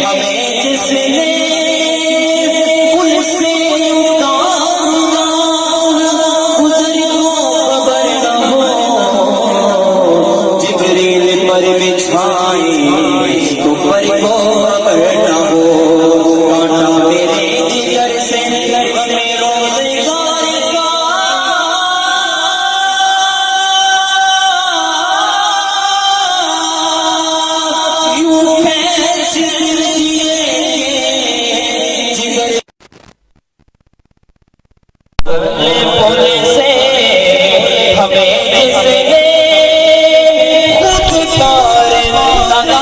ہمیں جس نے پل سے اتارا گزر کو خبر نہ ہو، جبریل پر بچھائے تو پر کو خبر نہ ہو، کاٹا میرے جگر سے ہمیں روزگار کا یوں کھینچ لیے جگر بولے سے ہمیں جس نے خود کار لگانا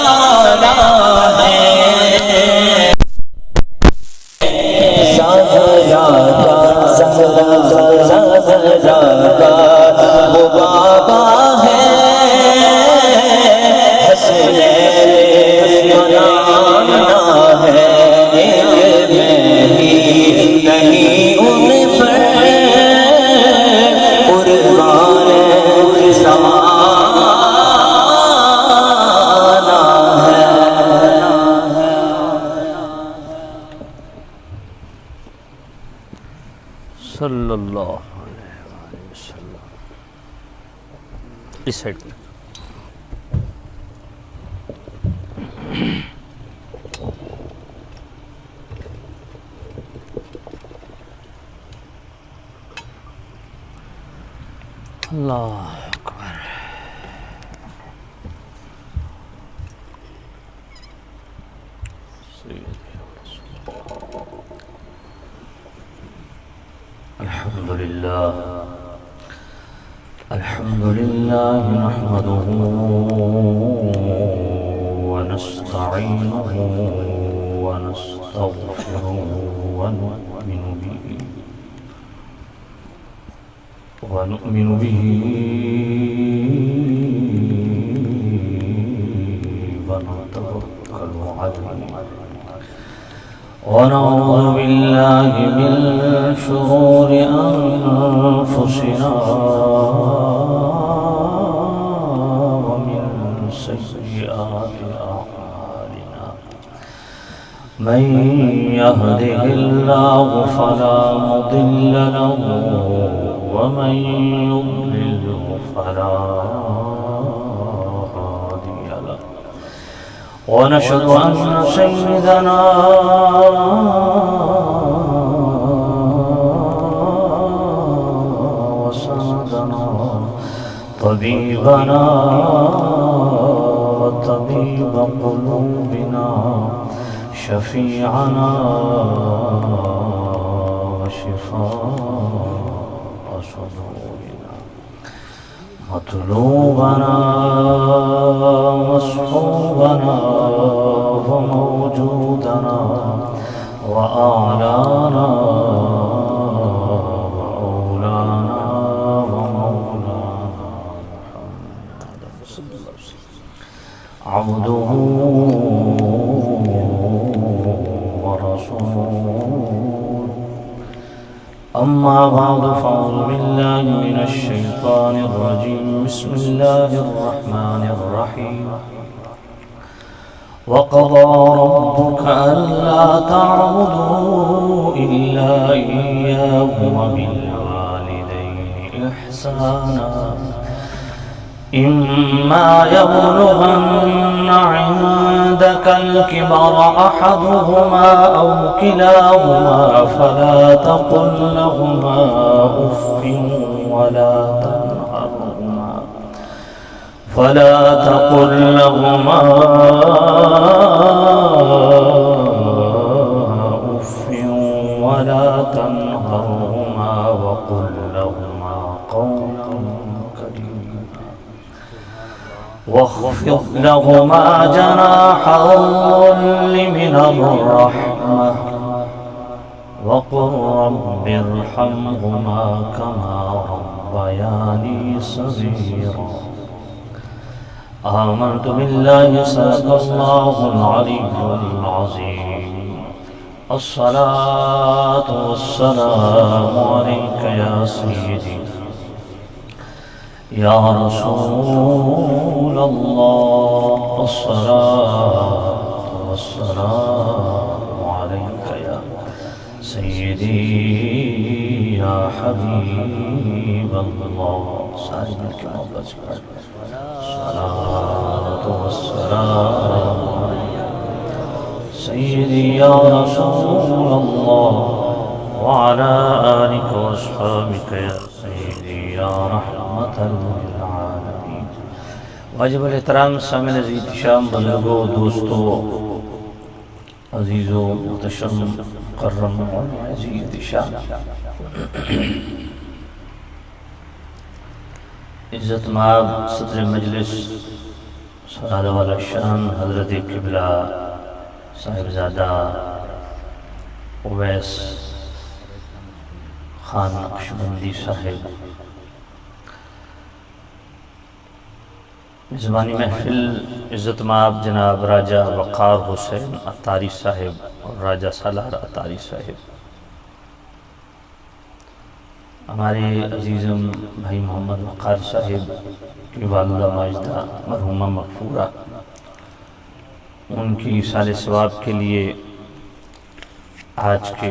ہے، زہرا کا وہ بابا ہے، حسنین بنانا ہے، میں ہی نہیں ان پر قربان زمانہ ہے۔ صلی اللہ علیہ وسلم۔ اس سائڈ پہ اللہ اکبر۔ الحمد لله نحمده ونستعينه ونستغفره ونؤمن به ونتوكل عليه، ونعوذ بالله من شرور أنفسنا ومن سيئات أعمالنا، من يهده الله فلا مضل له ومن يضلل فلا هادي له، ونشهد أن سيدنا وسندنا طبيبنا وطبيب قلوبنا شفيعنا وشفاء صدورنا مطلوبنا مصحوبنا وموجودنا وأعلانا وأولانا ومولانا محمد صلى الله عليه وسلم عبده ورسوله، أما بعد فأعوذ بالله من الشيطان الرجيم، بسم الله الرحمن الرحيم، وقضى ربك ألا تعبدوا إلا إياه وبالوالدين إحسانا، إما يبلغن عندك الكبر أحدهما أو كلاهما فلا تقل لهما أف ولا تنهرهما أف ولا تنهرهما وقل لهما قولا كريما، واخفض لهما جناح الذل من الرحمة وقل رب ارحمهما كما ربياني صغيرا، آمنت بالله صدق الله العلي العظيم، الصلاة والسلام عليك يا سيدي يا رسول الله، الصلاة والسلام عليك يا سيدي يا حبيب الله ساری مل کے محبت سے پڑھ الصلاة والسلام سيدي يا رسول الله وعلى آلك وأصحابك يا سيدي يا رحمة للعالمين واجب الاحترام سامعین عزیز شام بزرگوں دوستوں عزیزوں محتشم مکرم عزیز شام عزت مآب صدر مجلس سعادہ والا شان حضرت قبلہ صاحبزادہ اویس خان نقشبندی صاحب، میزبانی محفل عزت مآب جناب راجہ وقار حسین عطاری صاحب اور راجہ سالار عطاری صاحب، ہمارے عزیزم بھائی محمد وقار صاحب کی والدہ ماجدہ مرحومہ مغفورہ، ان کی سال ثواب کے لیے آج کے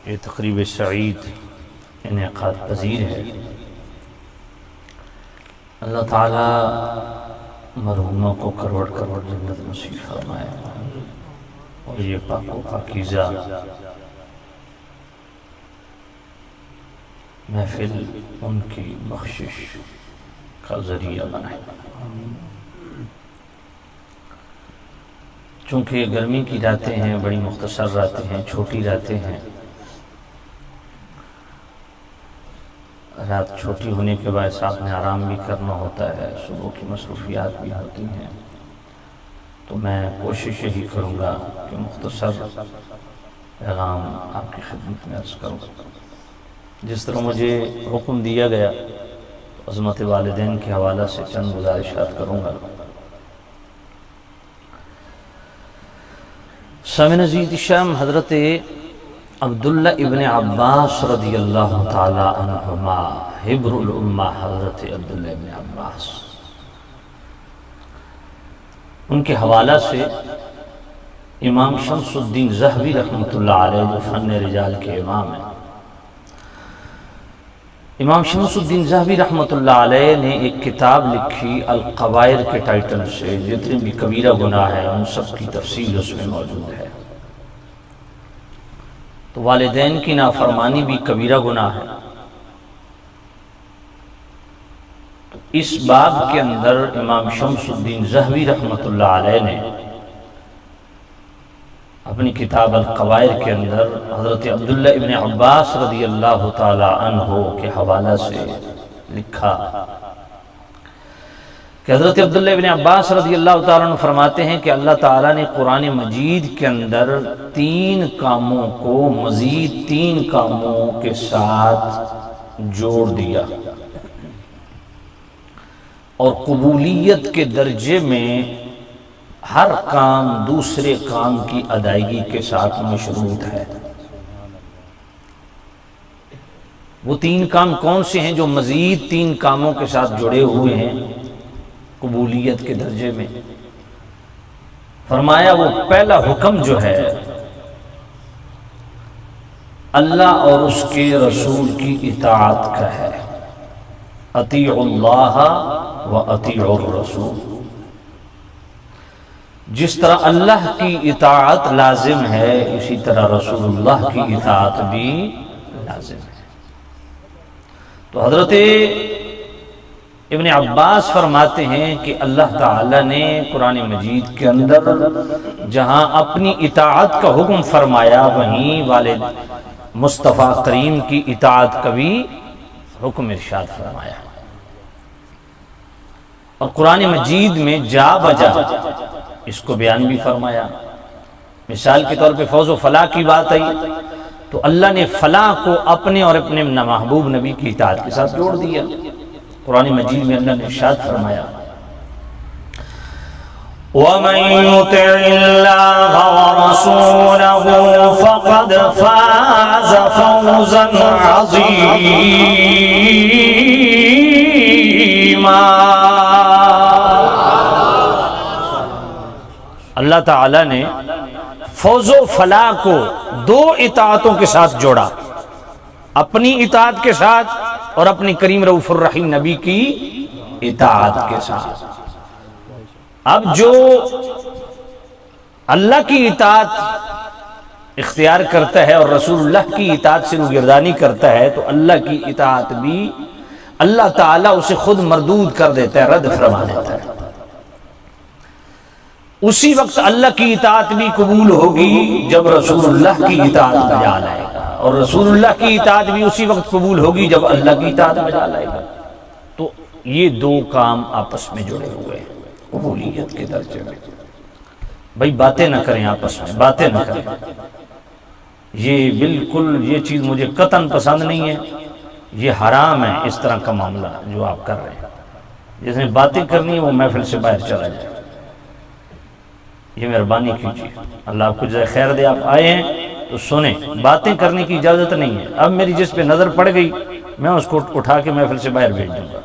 یہ تقریب سعید انعقاد پذیر ہے۔ اللہ تعالیٰ مرحوموں کو کروڑ کروڑ جنت نصیب فرمائے اور یہ پاک و پاکیزہ محفل ان کی بخشش کا ذریعہ بنائے۔ چونکہ گرمی کی راتیں ہیں، بڑی مختصر راتیں ہیں، چھوٹی راتیں ہیں، رات چھوٹی ہونے کے باعث آپ نے آرام بھی کرنا ہوتا ہے، صبح کی مصروفیات بھی ہوتی ہیں، تو میں کوشش یہی کروں گا کہ مختصر پیغام آپ کی خدمت میں عرض کروں۔ جس طرح مجھے حکم دیا گیا عظمت والدین کے حوالہ سے چند گزارشات کروں گا۔ سامعین عزیز شام، حضرت عبداللہ ابن عباس رضی اللہ تعالی عنہما، حبر الامہ حضرت عبداللہ ابن عباس، ان کے حوالہ سے امام شمس الدین ذہبی رحمۃ اللہ علیہ جو فن رجال کے امام ہیں، امام شمس الدین ذہبی رحمۃ اللہ علیہ نے ایک کتاب لکھی القبائر کے ٹائٹل سے، جتنے بھی کبیرہ گناہ ہیں ان سب کی تفصیل اس میں موجود ہے۔ تو والدین کی نافرمانی بھی کبیرہ گناہ ہے۔ تو اس باب کے اندر امام شمس الدین ذہبی رحمۃ اللہ علیہ نے اپنی کتاب القبائر کے اندر حضرت عبداللہ ابن عباس رضی اللہ تعالی عنہ کے حوالہ سے لکھا کہ حضرت عبداللہ ابن عباس رضی اللہ تعالیٰ عنہ فرماتے ہیں کہ اللہ تعالیٰ نے قرآن مجید کے اندر 3 کاموں کو مزید 3 کاموں کے ساتھ جوڑ دیا، اور قبولیت کے درجے میں ہر کام دوسرے کام کی ادائیگی کے ساتھ مشروط ہے۔ وہ 3 کام کون سے ہیں جو مزید 3 کاموں کے ساتھ جڑے ہوئے ہیں قبولیت کے درجے میں؟ فرمایا وہ پہلا حکم جو ہے اللہ اور اس کے رسول کی اطاعت کا ہے، اطیعوا اللہ و اطیعوا الرسول۔ جس طرح اللہ کی اطاعت لازم ہے اسی طرح رسول اللہ کی اطاعت بھی لازم ہے۔ تو حضرت ابن عباس فرماتے ہیں کہ اللہ تعالیٰ نے قرآن مجید کے اندر جہاں اپنی اطاعت کا حکم فرمایا، وہیں والد مصطفیٰ کریم کی اطاعت کا بھی حکم ارشاد فرمایا، اور قرآن مجید میں جا بجا اس کو بیان بھی فرمایا۔ مثال کے طور پہ فوز و فلاح کی بات آئی تو اللہ نے فلاح کو اپنے اور اپنے محبوب نبی کی اطاعت کے ساتھ جوڑ دیا۔ قرآن مجید میں اللہ نے ارشاد فرمایا وَمَن يُطِعِ اللَّهَ وَرَسُولَهُ فَقَدْ فَازَ فَوْزًا عَظِيمًا۔ اللہ تعالیٰ نے فوز و فلاح کو دو اطاعتوں کے ساتھ جوڑا، اپنی اطاعت کے ساتھ اور اپنی کریم رؤوف الرحیم نبی کی اطاعت کے ساتھ۔ اب جو اللہ کی اطاعت اختیار کرتا ہے اور رسول اللہ کی اطاعت سے روگردانی کرتا ہے تو اللہ کی اطاعت بھی اللہ تعالیٰ اسے خود مردود کر دیتا ہے، رد فرما دیتا ہے۔ اسی وقت اللہ کی اطاعت بھی قبول ہوگی جب رسول اللہ کی اطاعت بجا لائے گا، اور رسول اللہ کی اطاعت بھی اسی وقت قبول ہوگی جب اللہ کی اطاعت بجا لائے گا۔ تو یہ دو کام آپس میں جڑے ہوئے ہیں قبولیت کے درجے میں۔ بھائی باتیں نہ کریں آپس میں، باتیں نہ کریں، یہ بالکل یہ چیز مجھے قطعاً پسند نہیں ہے، یہ حرام ہے اس طرح کا معاملہ جو آپ کر رہے ہیں۔ جس نے باتیں کرنی ہے وہ محفل سے باہر چلا جائے، یہ مہربانی کیجیے، اللہ آپ کو جزائے خیر دے۔ آپ آئے ہیں تو سنیں، باتیں کرنے کی اجازت نہیں ہے۔ اب میری جس پہ نظر پڑ گئی میں اس کو اٹھا کے محفل سے باہر بھیج دوں گا۔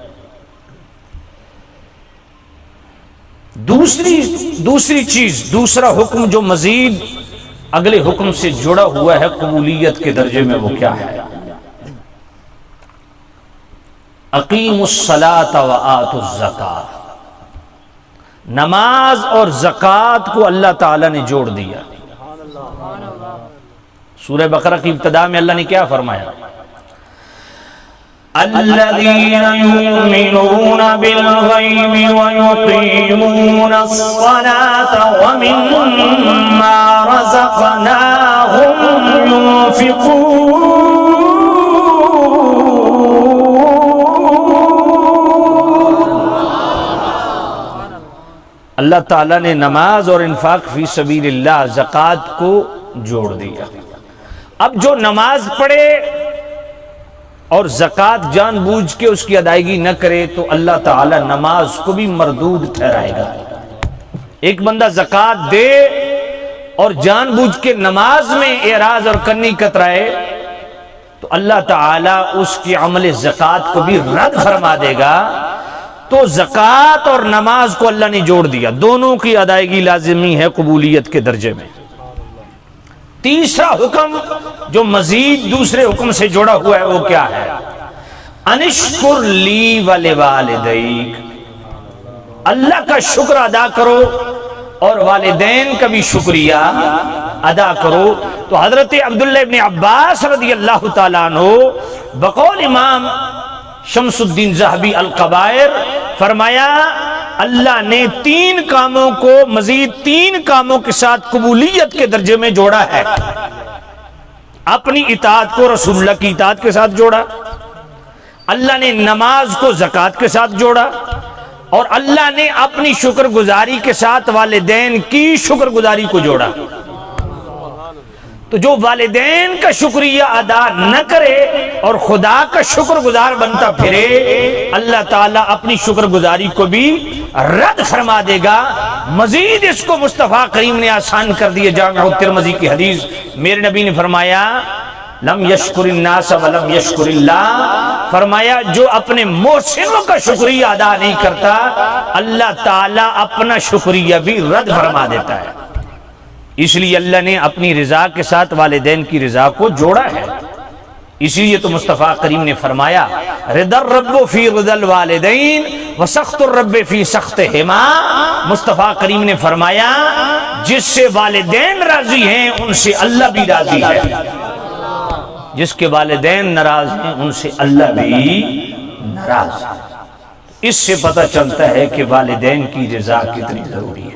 دوسری چیز، دوسرا حکم جو مزید اگلے حکم سے جڑا ہوا ہے قبولیت کے درجے میں، وہ کیا ہے؟ اقیموا الصلاۃ وآتوا الزکاۃ، نماز اور زکوٰۃ کو اللہ تعالیٰ نے جوڑ دیا۔ سورہ بقرہ کی ابتدا میں اللہ نے کیا فرمایا؟ الذین یؤمنون بالغیب ویقیمون الصلاۃ ومما رزقناہم ينفقون۔ اللہ تعالیٰ نے نماز اور انفاق فی سبیل اللہ، زکوٰۃ کو جوڑ دیا۔ اب جو نماز پڑھے اور زکوٰۃ جان بوجھ کے اس کی ادائیگی نہ کرے تو اللہ تعالیٰ نماز کو بھی مردود ٹھہرائے گا۔ ایک بندہ زکوٰۃ دے اور جان بوجھ کے نماز میں اعراض اور کنی کترائے تو اللہ تعالیٰ اس کی عمل زکوٰۃ کو بھی رد فرما دے گا۔ تو زکوٰۃ اور نماز کو اللہ نے جوڑ دیا، دونوں کی ادائیگی لازمی ہے قبولیت کے درجے میں۔ تیسرا حکم جو مزید دوسرے حکم سے جڑا ہوا ہے وہ کیا ہے؟ انشکر لی ولوالدیک، اللہ کا شکر ادا کرو اور والدین کا بھی شکریہ ادا کرو۔ تو حضرت عبداللہ ابن عباس رضی اللہ تعالیٰ عنہ بقول امام شمس الدین ذہبی القبائر فرمایا اللہ نے تین کاموں کو مزید تین کاموں کے ساتھ قبولیت کے درجے میں جوڑا ہے۔ اپنی اطاعت کو رسول اللہ کی اطاعت کے ساتھ جوڑا، اللہ نے نماز کو زکوٰۃ کے ساتھ جوڑا، اور اللہ نے اپنی شکر گزاری کے ساتھ والدین کی شکر گزاری کو جوڑا۔ تو جو والدین کا شکریہ ادا نہ کرے اور خدا کا شکر گزار بنتا پھرے، اللہ تعالیٰ اپنی شکر گزاری کو بھی رد فرما دے گا۔ مزید اس کو مصطفیٰ کریم نے آسان کر دیے۔ جامع ترمذی کی حدیث، میرے نبی نے فرمایا لم یشکر الناس ولم یشکر اللہ، فرمایا جو اپنے محسنوں کا شکریہ ادا نہیں کرتا اللہ تعالیٰ اپنا شکریہ بھی رد فرما دیتا ہے۔ اس لیے اللہ نے اپنی رضا کے ساتھ والدین کی رضا کو جوڑا ہے۔ اسی لیے تو مصطفیٰ کریم نے فرمایا رضا الرب فی رضا الوالدین وسخط الرب فی سخطہما۔ مصطفیٰ کریم نے فرمایا جس سے والدین راضی ہیں ان سے اللہ بھی راضی ہے، جس کے والدین ناراض ہیں ان سے اللہ بھی ناراض ہے۔ اس سے پتہ چلتا ہے کہ والدین کی رضا کتنی ضروری ہے۔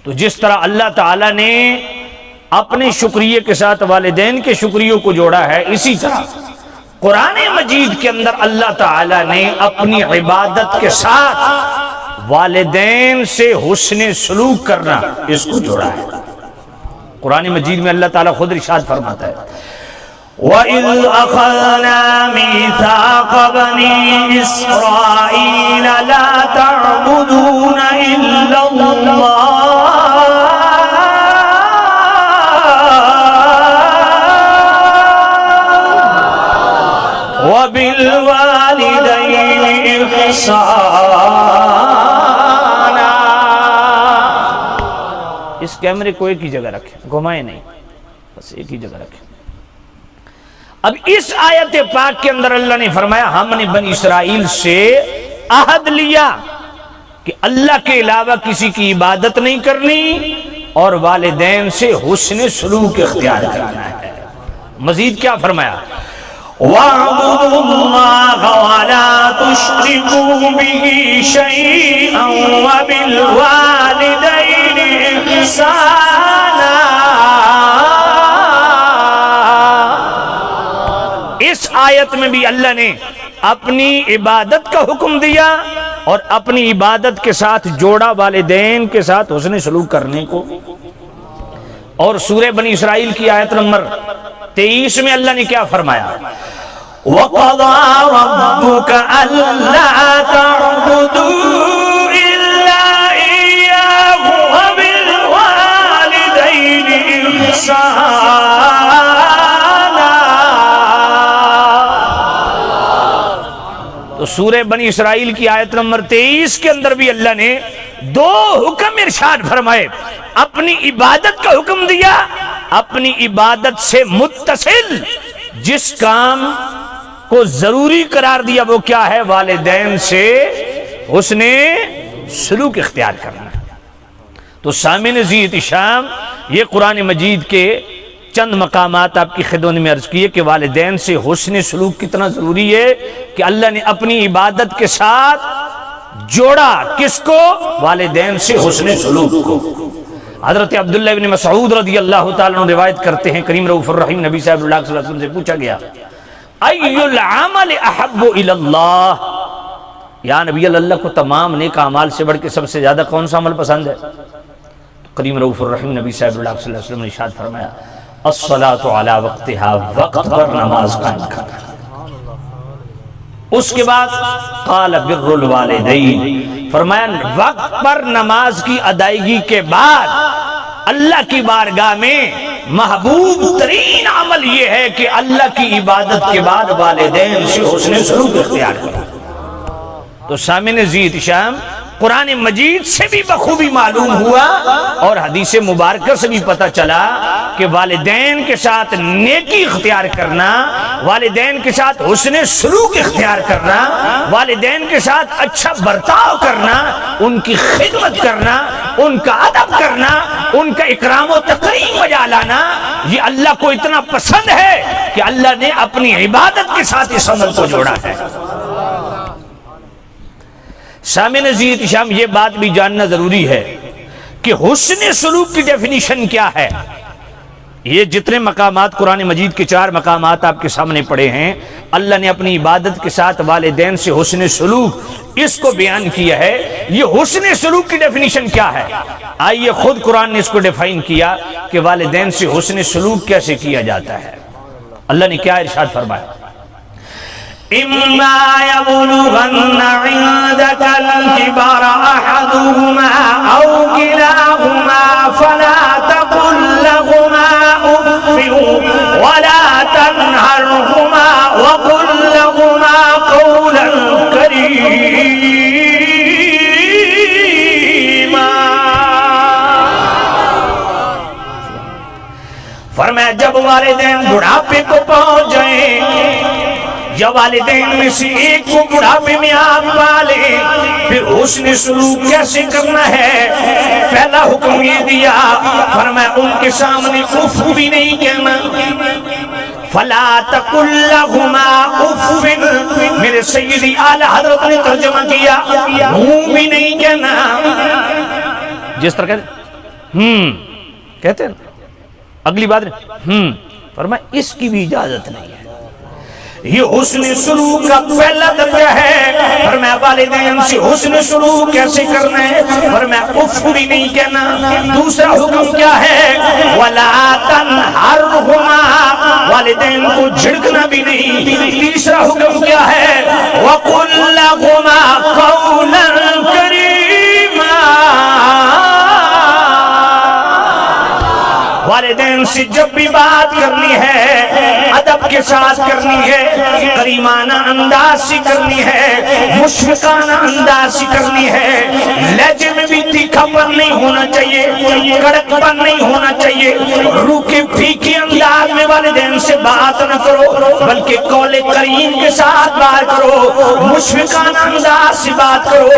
تو جس طرح اللہ تعالیٰ نے اپنے شکریہ کے ساتھ والدین کے شکریوں کو جوڑا ہے، اسی طرح قرآن مجید کے اندر اللہ تعالیٰ نے اپنی عبادت کے ساتھ والدین سے حسن سلوک کرنا اس کو جوڑا ہے۔ قرآن مجید میں اللہ تعالیٰ خود ارشاد فرماتا ہے وَإِذْ أَخَذْنَا مِيثَاقَ بَنِي إِسْرَائِيلَ لَا تَعْبُدُونَ إِلَّا اللَّهَ وَبِالْوَالِدَيْنِ إِحْسَانًا۔ اس کیمرے کو ایک ہی جگہ رکھیں، گھمائیں نہیں، بس ایک ہی جگہ رکھیں۔ اب اس آیت پاک کے اندر اللہ نے فرمایا ہم نے بنی اسرائیل سے عہد لیا کہ اللہ کے علاوہ کسی کی عبادت نہیں کرنی اور والدین سے حسن سلوک اختیار کرنا ہے۔ مزید کیا فرمایا؟ وَاعْبُدُوا اللَّهَ وَلَا تُشْرِكُوا بِهِ شَيْئًا وَبِالْوَالِدَيْنِ إِحْسَانًا۔ اس آیت میں بھی اللہ نے اپنی عبادت کا حکم دیا اور اپنی عبادت کے ساتھ جوڑا والدین کے ساتھ حسن سلوک کرنے کو۔ اور سورہ بنی اسرائیل کی آیت نمبر 23 میں اللہ نے کیا فرمایا؟ وَقَضَىٰ رَبُّكَ أَلَّا تَعْبُدُوا إِلَّا إِيَّاهُ وَبِالْوَالِدَيْنِ إِحْسَانًا۔ تو سورہ بنی اسرائیل کی آیت نمبر 23 کے اندر بھی اللہ نے دو حکم ارشاد فرمائے، اپنی عبادت کا حکم دیا، اپنی عبادت سے متصل جس کام کو ضروری قرار دیا وہ کیا ہے؟ والدین سے حسن سلوک اختیار کرنا۔ تو سامعین ذی احتشام، یہ قرآن مجید کے چند مقامات آپ کی خدمت میں عرض کیے کہ والدین سے حسن سلوک کتنا ضروری ہے کہ اللہ نے اپنی عبادت کے ساتھ جوڑا کس کو؟ والدین سے حسن سلوک کو۔ حضرت عبداللہ بن مسعود رضی اللہ تعالیٰ عنہ روایت کرتے ہیں، کریم رؤوف الرحیم نبی صلی اللہ علیہ وسلم سے پوچھا گیا ای العمل احب الی اللہ، یا نبی اللہ کو تمام نیک اعمال سے بڑھ کے سب سے زیادہ کون سا عمل پسند ہے؟ کریم رؤوف الرحیم نبی صلی اللہ علیہ وسلم نے ارشاد فرمایا الصلاۃ علی وقتها، وقت پر نماز قائم کرنا۔ اس کے بعد قال بر الوالدین، فرمایا وقت پر نماز کی ادائیگی کے بعد اللہ کی بارگاہ میں محبوب ترین عمل یہ ہے کہ اللہ کی عبادت کے بعد والدین سے حسن سلوک اختیار کرو۔ تو سامعین ذی احتشام، قرآن مجید سے بھی بخوبی معلوم ہوا اور حدیث مبارکہ سے بھی پتہ چلا کہ والدین کے ساتھ نیکی اختیار کرنا، والدین کے ساتھ حسن سلوک اختیار کرنا، والدین کے ساتھ اچھا برتاؤ کرنا، ان کی خدمت کرنا، ان کا ادب کرنا، ان کا اکرام و تکریم بجا لانا، یہ اللہ کو اتنا پسند ہے کہ اللہ نے اپنی عبادت کے ساتھ اس عمل کو جوڑا ہے۔ سامعین ذی احتشام، یہ بات بھی جاننا ضروری ہے کہ حسن سلوک کی ڈیفینیشن کیا ہے۔ یہ جتنے مقامات قرآن مجید کے 4 مقامات آپ کے سامنے پڑے ہیں، اللہ نے اپنی عبادت کے ساتھ والدین سے حسن سلوک اس کو بیان کیا ہے۔ یہ حسن سلوک کی ڈیفینیشن کیا ہے؟ آئیے خود قرآن نے اس کو ڈیفائن کیا کہ والدین سے حسن سلوک کیسے کیا جاتا ہے۔ اللہ نے کیا ارشاد فرمایا؟ إِمَّا يَبْلُغَنَّ عِندَكَ الْكِبَرَ أَحَدُهُمَا أَوْ كِلَاهُمَا فَلَا تَقُل لَّهُمَا أُفٍّ وَلَا تَنْهَرْهُمَا وَقُل لَّهُمَا قَوْلًا كَرِيمًا۔ فرمایا جب والدین بڑھاپے کو پہنچ جائیں یا والدین میں سے ایک کو بڑھاپے میں آپ پالیں، پھر حسن سلوک کیسے کرنا ہے؟ پہلا حکم یہ دیا، فرمایا ان کے سامنے اف بھی نہیں کہنا، فلا تقل لهما اف، میرے سیدی اعلی حضرت نے ترجمہ کیا بھی نہیں کہنا۔ جس طرح کہتے ہیں اگلی بات فرمایا اس کی بھی اجازت نہیں ہے۔ یہ حسن سلوک کا پہلا درجہ ہے۔ فرمایا والدین سے حسن سلوک کیسے کرنا ہے؟ فرمایا اف بھی نہیں کہنا۔ دوسرا حکم کیا ہے؟ وَلَا تَنْهَرْهُمَا، والدین کو جھڑکنا بھی نہیں۔ تیسرا حکم کیا ہے؟ وَقُل لَّهُمَا قَوْلًا كَرِيمًا، والدین سے جب بھی بات کرنی ہے ادب کے ساتھ کرنی ہے، کریمانہ انداز سے کرنی ہے، مشفقانہ انداز سے کرنی ہے، لہجے میں بھی تیکھا تیکھا پن نہیں ہونا چاہیے، کڑک پن نہیں ہونا چاہیے، روکھے پھیکے انداز میں والدین سے بات نہ کرو، بلکہ قول کریم کے ساتھ بات کرو، مشفقانہ انداز سے بات کرو،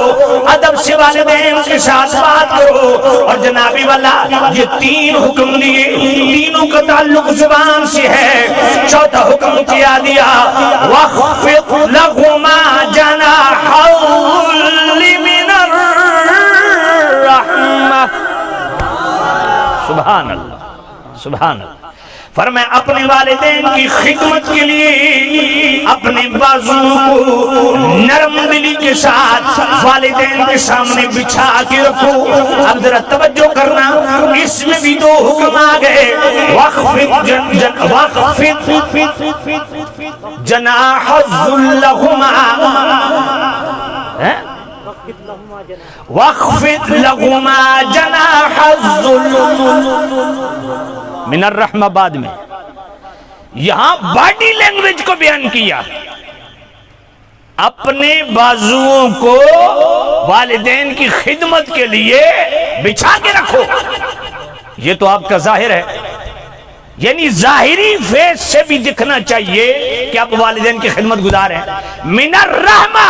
ادب سے والدین کے ساتھ بات کرو۔ اور جنابی والا یہ تین حکم دیے، تینوں کا تعلق زبان سے ہے۔ چوتھا حکم کیا دیا، وَخْفِضْ لَهُمَا جَنَاحَ الذُّلِّ مِنَ الرَّحْمَةِ۔ سبحان اللہ، سبحان اللہ۔ فرمایا اپنے والدین کی خدمت کے لیے اپنے بازوؤں کو نرم دلی کے ساتھ والدین کے سامنے بچھا کے رکھو۔ اب ذرا توجہ کرنا، اس میں بھی دو حکم آ گئے، وَخْفِضْ جَنَاحَ الذُّلِّ لَهُمَا، وَخْفِضْ لَهُمَا جَنَاحَ الذُّلِّ من الرحمہ۔ بعد میں یہاں باڈی لینگویج کو بیان کیا، اپنے بازوؤں کو والدین کی خدمت کے لیے بچھا کے رکھو۔ یہ تو آپ کا ظاہر ہے، یعنی ظاہری فیس سے بھی دکھنا چاہیے کہ آپ والدین کی خدمت گزار ہیں۔ من الرحمہ،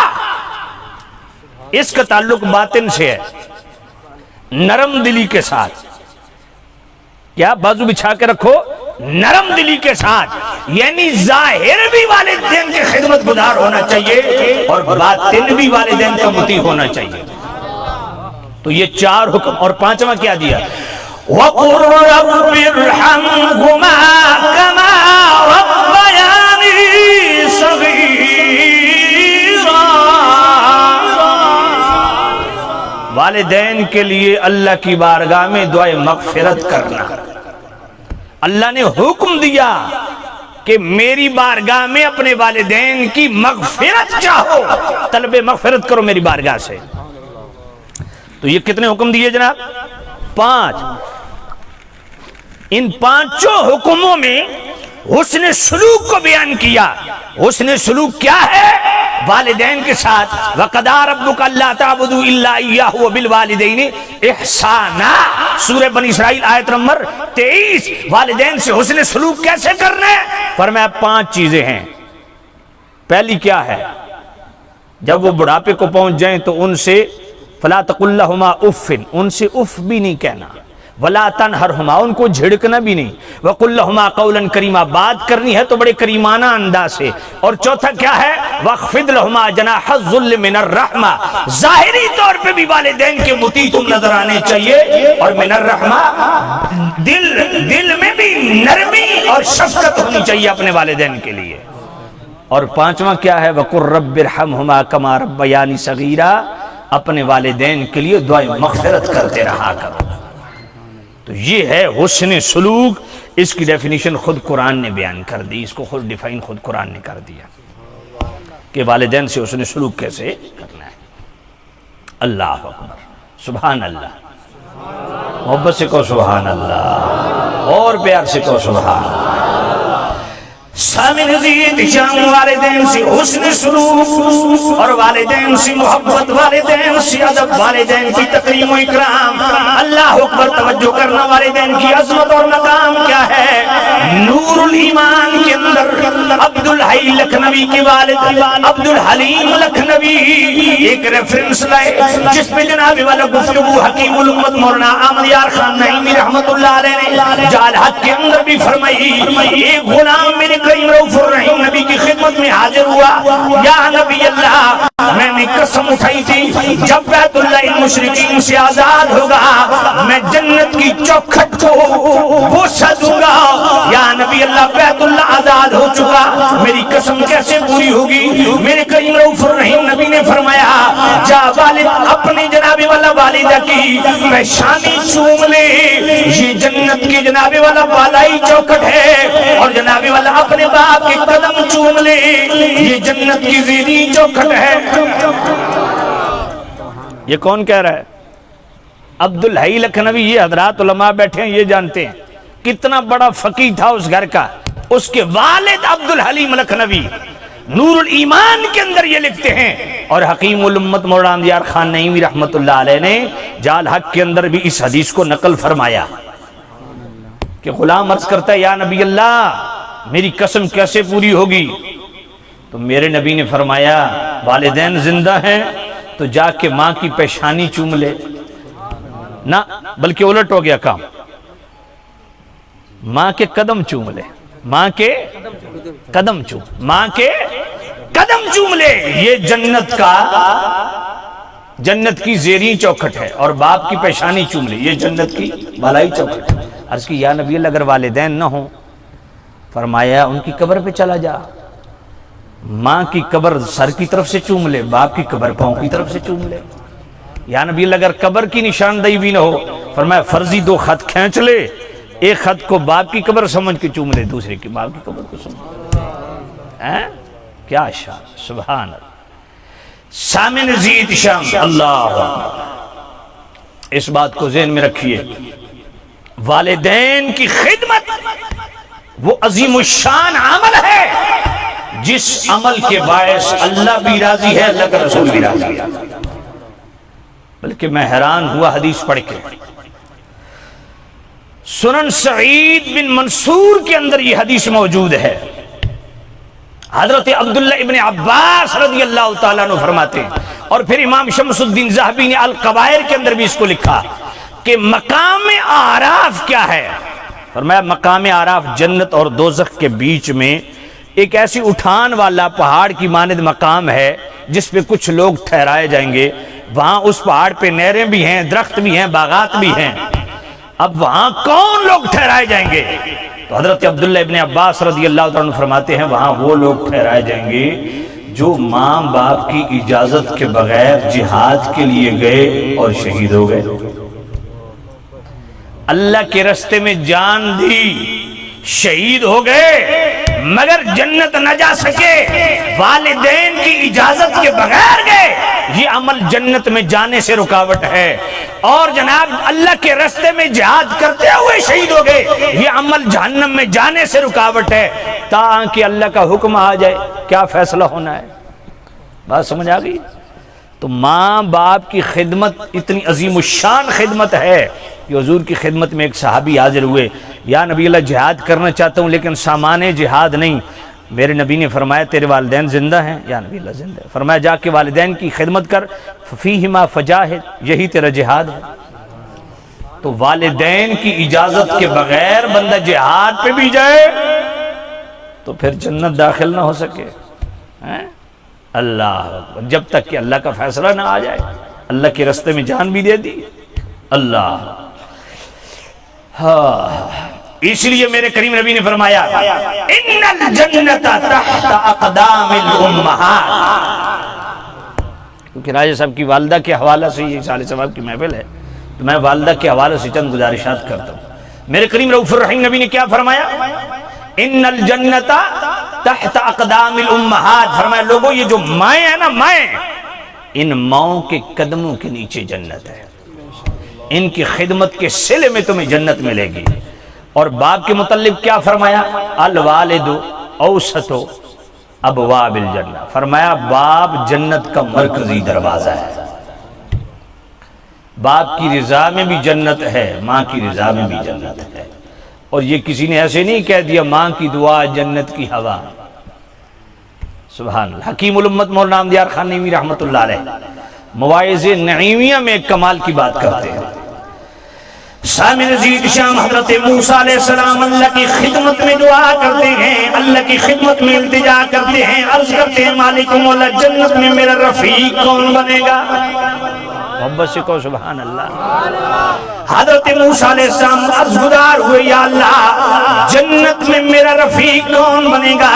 اس کا تعلق باطن سے ہے، نرم دلی کے ساتھ۔ کیا بازو بچھا کے رکھو نرم دلی کے ساتھ، یعنی ظاہر بھی والدین کی خدمت گزار ہونا چاہیے اور باطن بھی والدین کا مطیع ہونا چاہیے۔ تو یہ چار حکم، اور پانچواں کیا دیا، وَقُلْ رَبِّ ارْحَمْهُمَا كَمَا رَبَّيَانِي صَغِيرًا۔ والدین کے لیے اللہ کی بارگاہ میں دعائے مغفرت کرنا۔ اللہ نے حکم دیا کہ میری بارگاہ میں اپنے والدین کی مغفرت چاہو، طلب مغفرت کرو میری بارگاہ سے۔ تو یہ کتنے حکم دیے جناب؟ 5۔ ان پانچوں حکموں میں حسن سلوک کو بیان کیا۔ حسن سلوک کیا ہے؟ والدین کے ساتھ وَقَضَىٰ رَبُّكَ أَلَّا تَعْبُدُوا إِلَّا إِيَّاهُ وَبِالْوَالِدَيْنِ إِحْسَانًا، سورہ بنی اسرائیل آیت نمبر 23۔ والدین سے حسن سلوک کیسے کرنا ہے؟ فرمایا 5 چیزیں ہیں۔ پہلی کیا ہے؟ جب وہ بڑھاپے کو پہنچ جائیں تو ان سے فَلَا تَقُلْ لَهُمَا أُفٍّ، ان سے اف بھی نہیں کہنا، وَلَا تَنْهَرْهُمَا، ان کو جھڑکنا بھی نہیں، وَقُلْ لَهُمَا قَوْلًا كَرِيمًا، بات کرنی ہے تو بڑے کریمانہ انداز سے۔ اور چوتھا کیا ہے؟ وَخْفِضْ لَهُمَا جَنَاحَ الذُّلِّ مِنَ الرَّحْمَةِ، ظاہری طور پہ بھی والدین کے مطیع تم نظر آنے چاہیے، اور من الرحمہ، دل میں بھی نرمی اور شفقت ہونی چاہیے اپنے والدین کے لیے۔ اور پانچواں کیا ہے؟ وَقُلْ رَبِّ ارْحَمْهُمَا كَمَا رَبَّيَانِي صَغِيرًا، اپنے والدین کے لیے دعائے مغفرت کرتے رہا کرو۔ تو یہ ہے حسن سلوک۔ اس کی ڈیفینیشن خود قرآن نے بیان کر دی، اس کو خود ڈیفائن خود قرآن نے کر دیا کہ والدین سے حسن سلوک کیسے کرنا ہے۔ اللہ اکبر، سبحان اللہ، محبت سے کہو سبحان اللہ، اور پیار سے کہو سبحان اللہ۔ سامن عزیز شان والدین سے حسن سلوک اور والدین سے محبت، والدین سے ادب، والدین کی تکریم و اکرام۔ اللہ اکبر، توجہ کرنا، والدین کی عظمت اور مقام کیا ہے۔ نور الایمان کے اندر عبدالحی لکھنوی کے والد عبدالحلیم لکھنوی ایک ریفرنس لائے جس پہ جناب والا گفتگو حکیم الامت مولانا احمد یار خان نعیمی رحمت اللہ علیہ نے جالحق کے اندر بھی فرمائی۔ ایک غلام میرے کریم رؤوف الرحیم نبی کی خدمت میں حاضر ہوا، یا نبی اللہ، میں نے قسم اٹھائی تھی جب بیت اللہ المشرکین سے آزاد ہوگا میں جنت کی چوکھٹ کو بوسہ دوں گا۔ یا نبی اللہ، بیت اللہ آزاد ہو چکا، میری قسم کیسے پوری ہوگی؟ میرے کریم رؤوف الرحیم نبی نے فرمایا، جا والد اپنی جناب والا والدہ کی پیشانی چوم لے، یہ جنت کی جناب والا بالائی چوکھٹ ہے، اور جناب والا اپنے باپ کے قدم چوم لے، یہ جنت کی زیریں چوکھٹ ہے۔ یہ کون کہہ رہا ہے؟ عبدالحی لکھنوی۔ یہ حضرات علماء بیٹھے ہیں، یہ جانتے ہیں کتنا بڑا فقیہ تھا اس گھر کا۔ اس کے والد عبدالحلیم لکھنوی نور الایمان کے اندر یہ لکھتے ہیں، اور حکیم الامت مولانا اندیار خان نعیمی رحمت اللہ علیہ نے جال حق کے اندر بھی اس حدیث کو نقل فرمایا کہ غلام عرض کرتا ہے یا نبی اللہ میری قسم کیسے پوری ہوگی؟ تو میرے نبی نے فرمایا والدین زندہ ہیں تو جا کے ماں کی پیشانی چوم لے، نہ بلکہ الٹ ہو گیا کام، ماں کے قدم چوم لے، ماں کے قدم چوم، ماں کے قدم چوم لے، یہ جنت کی زیریں چوکھٹ ہے، اور باپ کی پیشانی چوم لے، یہ جنت کی بالائی چوکھٹ ہے۔ عرض کی یا نبی اللہ اگر والدین نہ ہوں، فرمایا ان کی قبر پہ چلا جا، ماں کی قبر سر کی طرف سے چوم لے، باپ کی قبر پاؤں کی طرف سے چوم لے۔ یا نبی اللہ اگر قبر کی نشاندہی بھی نہ ہو، فرمایا فرضی 2 خط کھینچ لے، ایک خط کو باپ کی قبر سمجھ کے چوم لے، دوسرے کی باپ کی قبر کو سمجھ۔ کیا شان، سبحان اللہ۔ سامن زید شام، اللہ اس بات کو ذہن میں رکھیے، والدین کی خدمت وہ عظیم الشان عمل ہے جس عمل کے باعث اللہ بھی راضی ہے، اللہ کا رسول بھی راضی ہے۔ بلکہ میں حیران ہوا حدیث پڑھ کے، سنن سعید بن منصور کے اندر یہ حدیث موجود ہے، حضرت عبداللہ ابن عباس رضی اللہ تعالیٰ عنہ فرماتے ہیں، اور پھر امام شمس الدین ذہبی نے القبائر کے اندر بھی اس کو لکھا کہ مقام اعراف کیا ہے؟ فرمایا مقام اعراف جنت اور دوزخ کے بیچ میں ایک ایسی اٹھان والا پہاڑ کی مانند مقام ہے جس پہ کچھ لوگ ٹھہرائے جائیں گے، وہاں اس پہاڑ پہ نہریں بھی ہیں، درخت بھی ہیں، باغات بھی ہیں، اب وہاں کون لوگ ٹھہرائے جائیں گے؟ تو حضرت عبداللہ ابن عباس رضی اللہ عنہ فرماتے ہیں وہاں وہ لوگ ٹھہرائے جائیں گے جو ماں باپ کی اجازت کے بغیر جہاد کے لیے گئے اور شہید ہو گئے، اللہ کے راستے میں جان دی، شہید ہو گئے، مگر جنت نہ جا سکے، والدین کی اجازت کے بغیر گئے، یہ عمل جنت میں جانے سے رکاوٹ ہے، اور جناب اللہ کے راستے میں جہاد کرتے ہوئے شہید ہو گئے، یہ عمل جہنم میں جانے سے رکاوٹ ہے، تاکہ اللہ کا حکم آ جائے کیا فیصلہ ہونا ہے۔ بات سمجھ آ گئی؟ تو ماں باپ کی خدمت اتنی عظیم الشان خدمت ہے کہ حضور کی خدمت میں ایک صحابی حاضر ہوئے، یا نبی اللہ جہاد کرنا چاہتا ہوں لیکن سامان جہاد نہیں۔ میرے نبی نے فرمایا تیرے والدین زندہ ہیں؟ یا نبی اللہ زندہ ہے۔ فرمایا جا کے والدین کی خدمت کر، فیہما فجاہد، یہی تیرا جہاد ہے۔ تو والدین کی اجازت کے بغیر بندہ جہاد پہ بھی جائے تو پھر جنت داخل نہ ہو سکے۔ اللہ اکبر، جب تک کہ اللہ کا فیصلہ نہ آ جائے، اللہ کے راستے میں جان بھی دے دی۔ اللہ، اس لیے میرے کریم نبی نے فرمایا ان الجنت تحت اقدام الامہات، کیونکہ راجہ صاحب کی والدہ کے حوالہ سے یہ سال ثواب کی محفل ہے تو میں والدہ کے حوالے سے چند گزارشات کرتا ہوں۔ میرے کریم رؤوف الرحیم نبی نے کیا فرمایا؟ ان الجنت تحت اقدام الامہات، فرمایا لوگوں یہ جو مائیں ہیں نا، مائیں، ان ماؤں کے قدموں کے نیچے جنت ہے، ان کی خدمت کے صلے میں تمہیں جنت ملے گی۔ اور باپ کے متعلق کیا فرمایا؟ الوالد اوسط ابواب الجنہ، فرمایا باپ جنت کا مرکزی دروازہ ہے، باپ کی رضا میں بھی جنت ہے، ماں کی رضا میں بھی جنت ہے۔ اور یہ کسی نے ایسے نہیں کہہ دیا ماں کی دعا جنت کی ہوا، سبحان اللہ۔ حکیم الامت مولانا اندیار خان نعیمی رحمت اللہ علیہ مواعظ نعیمیہ میں ایک کمال کی بات کرتے ہیں۔ سامن زید شام حضرت موسیٰ علیہ السلام اللہ کی خدمت میں دعا کرتے ہیں، اللہ کی خدمت میں التجا کرتے ہیں، عرض کرتے ہیں مالک مولا جنت میں میرا رفیق کون بنے گا؟ محبت سے کہو سبحان اللہ۔ حضرت موسیٰ علیہ السلام عرض گزار ہوئے یا اللہ جنت میں میرا رفیق کون بنے گا؟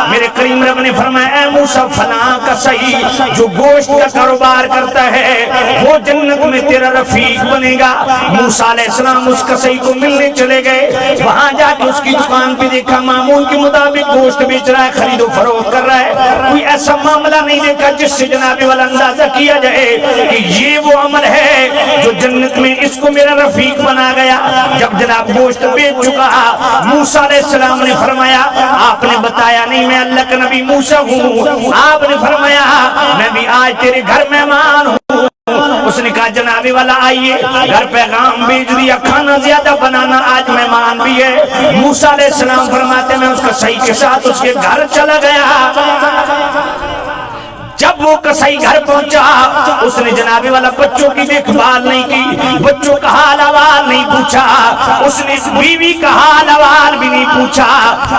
میرے کریم رب نے فرمایا اے موسیٰ فلاں کا صحیح جو گوشت کا کاروبار کرتا ہے وہ جنت میں تیرا رفیق بنے گا۔ موسیٰ علیہ السلام اس کا صحیح کو ملنے چلے گئے، وہاں جا کے اس کی دکان پہ دیکھا معمول کے مطابق گوشت بیچ رہا ہے، خرید و فروخت کر رہا ہے، کوئی ایسا معاملہ نہیں دیکھا جس سے جناب والا اندازہ کیا جائے کہ یہ وہ عمل ہے جو جنت میں اس کو میرا رفیق بنا گیا۔ جب جناب گوشت بیچ چکا، موسیٰ علیہ السلام نے فرمایا آپ نے بتایا نہیں میں اللہ کا نبی موسیٰ ہوں۔ آپ نے فرمایا میں بھی آج تیرے گھر مہمان ہوں۔ اس نے کہا جنابی والا آئیے، گھر پیغام بھیج دیا، کھانا زیادہ بنانا، آج مہمان بھی ہے۔ موسیٰ علیہ السلام فرماتے میں اس کسائی کے ساتھ اس کے گھر چلا گیا۔ جب وہ کسائی گھر پہنچا، اس نے جنابی والا بچوں کی دیکھ بھال نہیں کی، بچوں کا حال احوال نہیں پوچھا، اس نے بیوی کا حال احوال بھی نہیں پوچھا،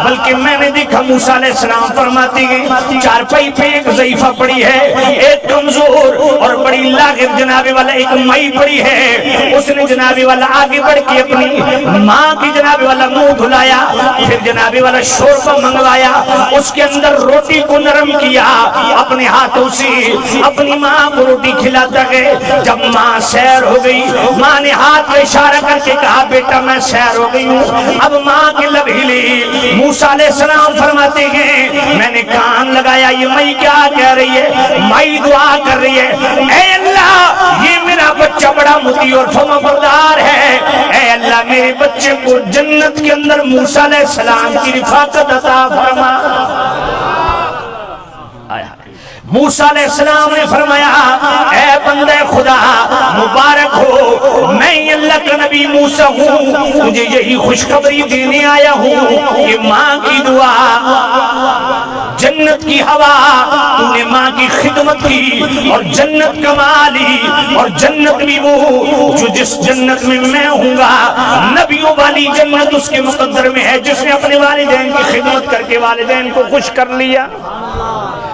بلکہ میں نے دیکھا موسیٰ علیہ السلام فرماتے ہیں چارپائی پہ ایک ضعیفہ پڑی ہے، ایک کمزور اور بڑی لاغر جنابی والا ایک مئی پڑی ہے۔ اس نے جنابی والا آگے بڑھ کے اپنی ماں کی جنابی والا منہ دھلایا، پھر جنابی والا شوربہ منگوایا، اس کے اندر روٹی کو نرم کیا، اپنے ہاتھوں سے اپنی ماں کو روٹی کھلاتا گئے۔ جب ماں سیر ہو گئی، ماں نے ہاتھ کا اشارہ کر کے کہا بیٹا میں سیر ہو گئی ہوں۔ اب ماں کے لب ہلی۔ موسیٰ علیہ السلام فرماتے ہیں میں نے کان لگایا یہ مئی کیا کہہ رہی ہے؟ مئی دعا کر رہی ہے اے اللہ یہ میرا بچہ بڑا مطیع اور فرما بردار ہے، اے اللہ میرے بچے کو جنت کے اندر موسیٰ علیہ السلام کی رفاقت عطا فرما۔ موسیٰ علیہ السلام نے فرمایا اے بندے خدا مبارک ہو، میں اللہ کا نبی موسیٰ ہوں، تجھے یہی خوشخبری دینے آیا ہوں کہ ماں کی دعا، جنت کی ہوا، تو نے ماں کی خدمت کی اور جنت کمالی، اور جنت بھی وہ جو جس جنت میں میں ہوں گا، نبیوں والی جنت اس کے مقدر میں ہے جس نے اپنے والدین کی خدمت کر کے والدین کو خوش کر لیا۔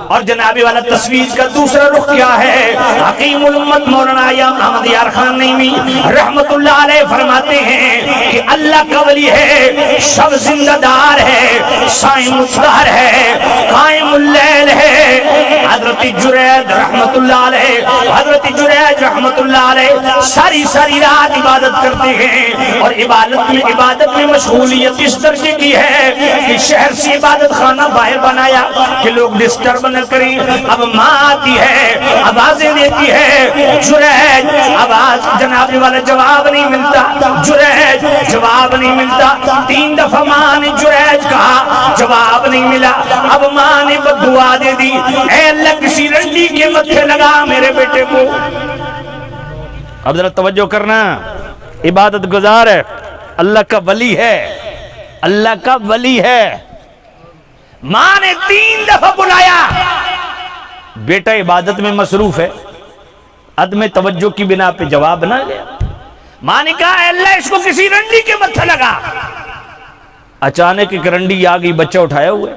اور جنابی والا تصویر کا دوسرا رخ کیا ہے؟ حکیم الامت مولانا یا محمد یار خان نعیمی رحمت اللہ علیہ فرماتے ہیں کہ اللہ کا ولی ہے، شب زندہ دار ہے، صائم مطہر ہے، قائم اللیل ہے۔ حضرت جرید رحمت اللہ علیہ، حضرت جرید رحمت اللہ علیہ ساری ساری رات عبادت کرتے ہیں، اور عبادت میں مشغولیت اس درجے کی ہے کہ شہر سے عبادت خانہ باہر بنایا کہ لوگ ڈسٹرب نہ کریں۔ اب ماں آتی ہے، آوازیں دیتی ہے، جریج آواز جناب والا جواب نہیں ملتا، جریج جواب نہیں ملتا، 3 دفعہ ماں نے جریج کہا، جواب نہیں ملا۔ اب ماں نے بددعا دے دی اے اللہ کسی رنڈی کے متھے لگا میرے بیٹے کو۔ اب ذرا توجہ کرنا، عبادت گزار ہے، اللہ کا ولی ہے، اللہ کا ولی ہے۔ ماں نے 3 دفعہ بلایا، بیٹا عبادت میں مصروف ہے، عدم توجہ کی بنا پہ جواب نہ گیا۔ ماں نے کہا اے اللہ اس کو کسی رنڈی کے متھے لگا۔ اچانک ایک رنڈی آ گئی، بچہ اٹھایا ہوا ہے۔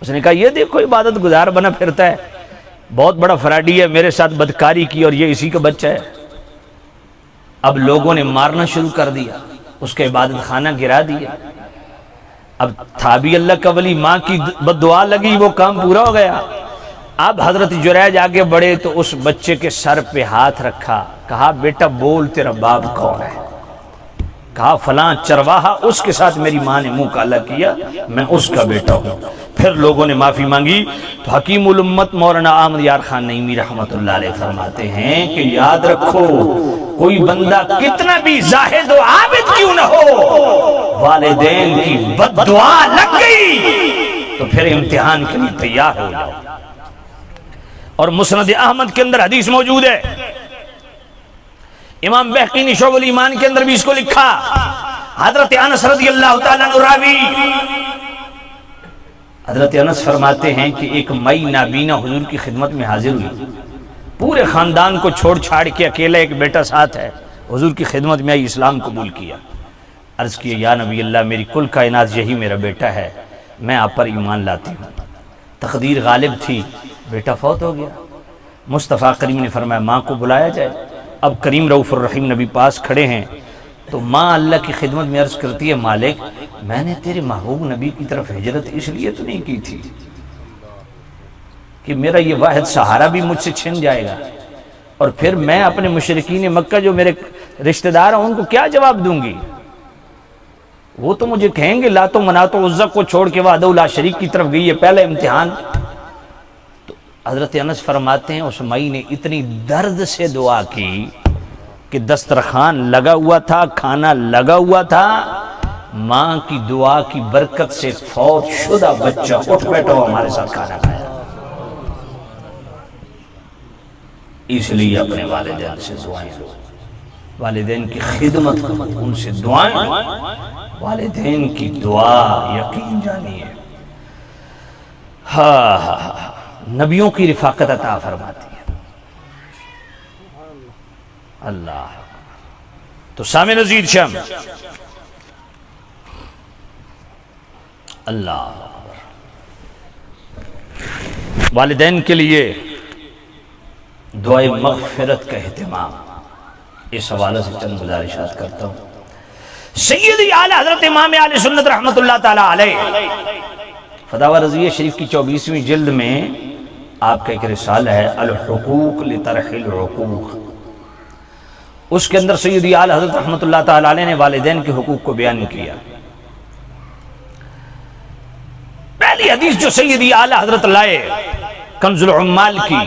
اس نے کہا یہ دیکھو عبادت گزار بنا پھرتا ہے، بہت بڑا فراڈی ہے، میرے ساتھ بدکاری کی اور یہ اسی کا بچہ ہے۔ اب لوگوں نے مارنا شروع کر دیا، اس کا عبادت خانہ گرا دیا۔ اب تھا بھی اللہ کا ولی، ماں کی بددعا لگی، وہ کام پورا ہو گیا۔ اب حضرت جریج آگے بڑھے تو اس بچے کے سر پہ ہاتھ رکھا، کہا بیٹا بول تیرا باپ کون ہے؟ کہا فلاں چرواہا، اس کے ساتھ میری ماں نے منہ کالا کیا، میں اس کا بیٹا ہوں۔ پھر لوگوں نے معافی مانگی تو حکیم الامت مولانا احمد یار خان نعیمی رحمت اللہ علیہ فرماتے ہیں کہ یاد رکھو کوئی بندہ کتنا بھی زاہد و عابد کیوں نہ ہو، والدین کی بددعا لگ گئی تو پھر امتحان کے لیے تیار ہو جاؤ۔ اور مسند احمد کے اندر حدیث موجود ہے، امام بہقی نے شعب الایمان کے اندر بھی اس کو لکھا، حضرت انس رضی اللہ تعالیٰ عنہ راوی، حضرت انس فرماتے ہیں کہ ایک مئی نابینا حضور کی خدمت میں حاضر ہوئی، پورے خاندان کو چھوڑ چھاڑ کے اکیلا ایک بیٹا ساتھ ہے، حضور کی خدمت میں آئی، اسلام قبول کیا۔ عرض کیا یا نبی اللہ میری کل کائنات یہی میرا بیٹا ہے، میں آپ پر ایمان لاتی ہوں۔ تقدیر غالب تھی، بیٹا فوت ہو گیا۔ مصطفیٰ کریم نے فرمایا ماں کو بلایا جائے۔ اب کریم رؤوف الرحیم نبی پاس کھڑے ہیں تو ماں اللہ کی خدمت میں عرض کرتی ہے مالک میں نے تیرے محبوب نبی کی طرف ہجرت اس لیے تو نہیں کی تھی کہ میرا یہ واحد سہارا بھی مجھ سے چھن جائے گا، اور پھر میں اپنے مشرکین مکہ جو میرے رشتہ دار ہیں ان کو کیا جواب دوں گی؟ وہ تو مجھے کہیں گے لات و منات و عزا کو چھوڑ کے وحدہ لا شریک کی طرف گئی ہے، پہلا امتحان۔ تو حضرت انس فرماتے ہیں اس مئی نے اتنی درد سے دعا کی کہ دسترخوان لگا ہوا تھا، کھانا لگا ہوا تھا، ماں کی دعا کی برکت سے فوت شدہ بچہ اٹھ بیٹھا ہوا ہمارے ساتھ کھانا کھایا۔ اس لیے اپنے والدین سے دعائیں لو، والدین کی خدمت کرو، ان سے دعائیں، والدین کی دعا یقین جانیے نبیوں کی رفاقت عطا فرماتی ہے۔ اللہ تو سامع نذیر شم، اللہ والدین کے لیے دعائے مغفرت کا اہتمام، اس حوالے سے چند گزارشات کرتا ہوں۔ سیدی اعلی حضرت امام اہل سنت رحمت اللہ تعالی علیہ فتاوی رضویہ شریف کی 24ویں جلد میں آپ کا ایک رسالہ ہے الحقوق لطرح العقوق، اس کے اندر سیدی اعلی حضرت رحمت اللہ تعالی علیہ نے والدین کے حقوق کو بیان کیا۔ پہلی حدیث جو سیدی اعلی حضرت لائے کنز العمال کی،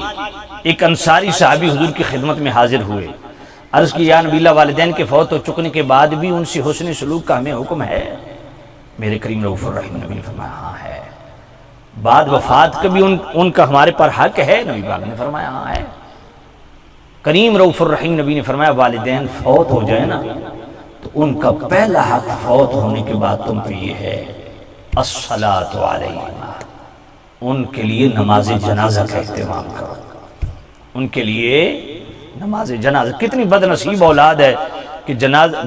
ایک انصاری صحابی حضور کی خدمت میں حاضر ہوئے، عرض کی یا نبی اللہ والدین کے فوت ہو چکنے کے بعد بھی ان سے حسن سلوک کا ہمیں حکم ہے؟ میرے کریم رؤوف الرحیم نبی نے فرمایا ہاں ہے۔ بعد وفات کا بھی ان کا ہمارے پر حق ہے؟ نبی پاک نے فرمایا ہاں ہے۔ کریم رؤوف الرحیم نبی نے فرمایا والدین فوت ہو جائے نا تو ان کا پہلا حق فوت ہونے کے بعد تم پہ یہ ہے الصلاۃ علیہما، ان کے لیے نماز جنازہ کا اہتمام کرو، ان کے لیے نماز جنازہ۔ کتنی بد نصیب اولاد ہے کہ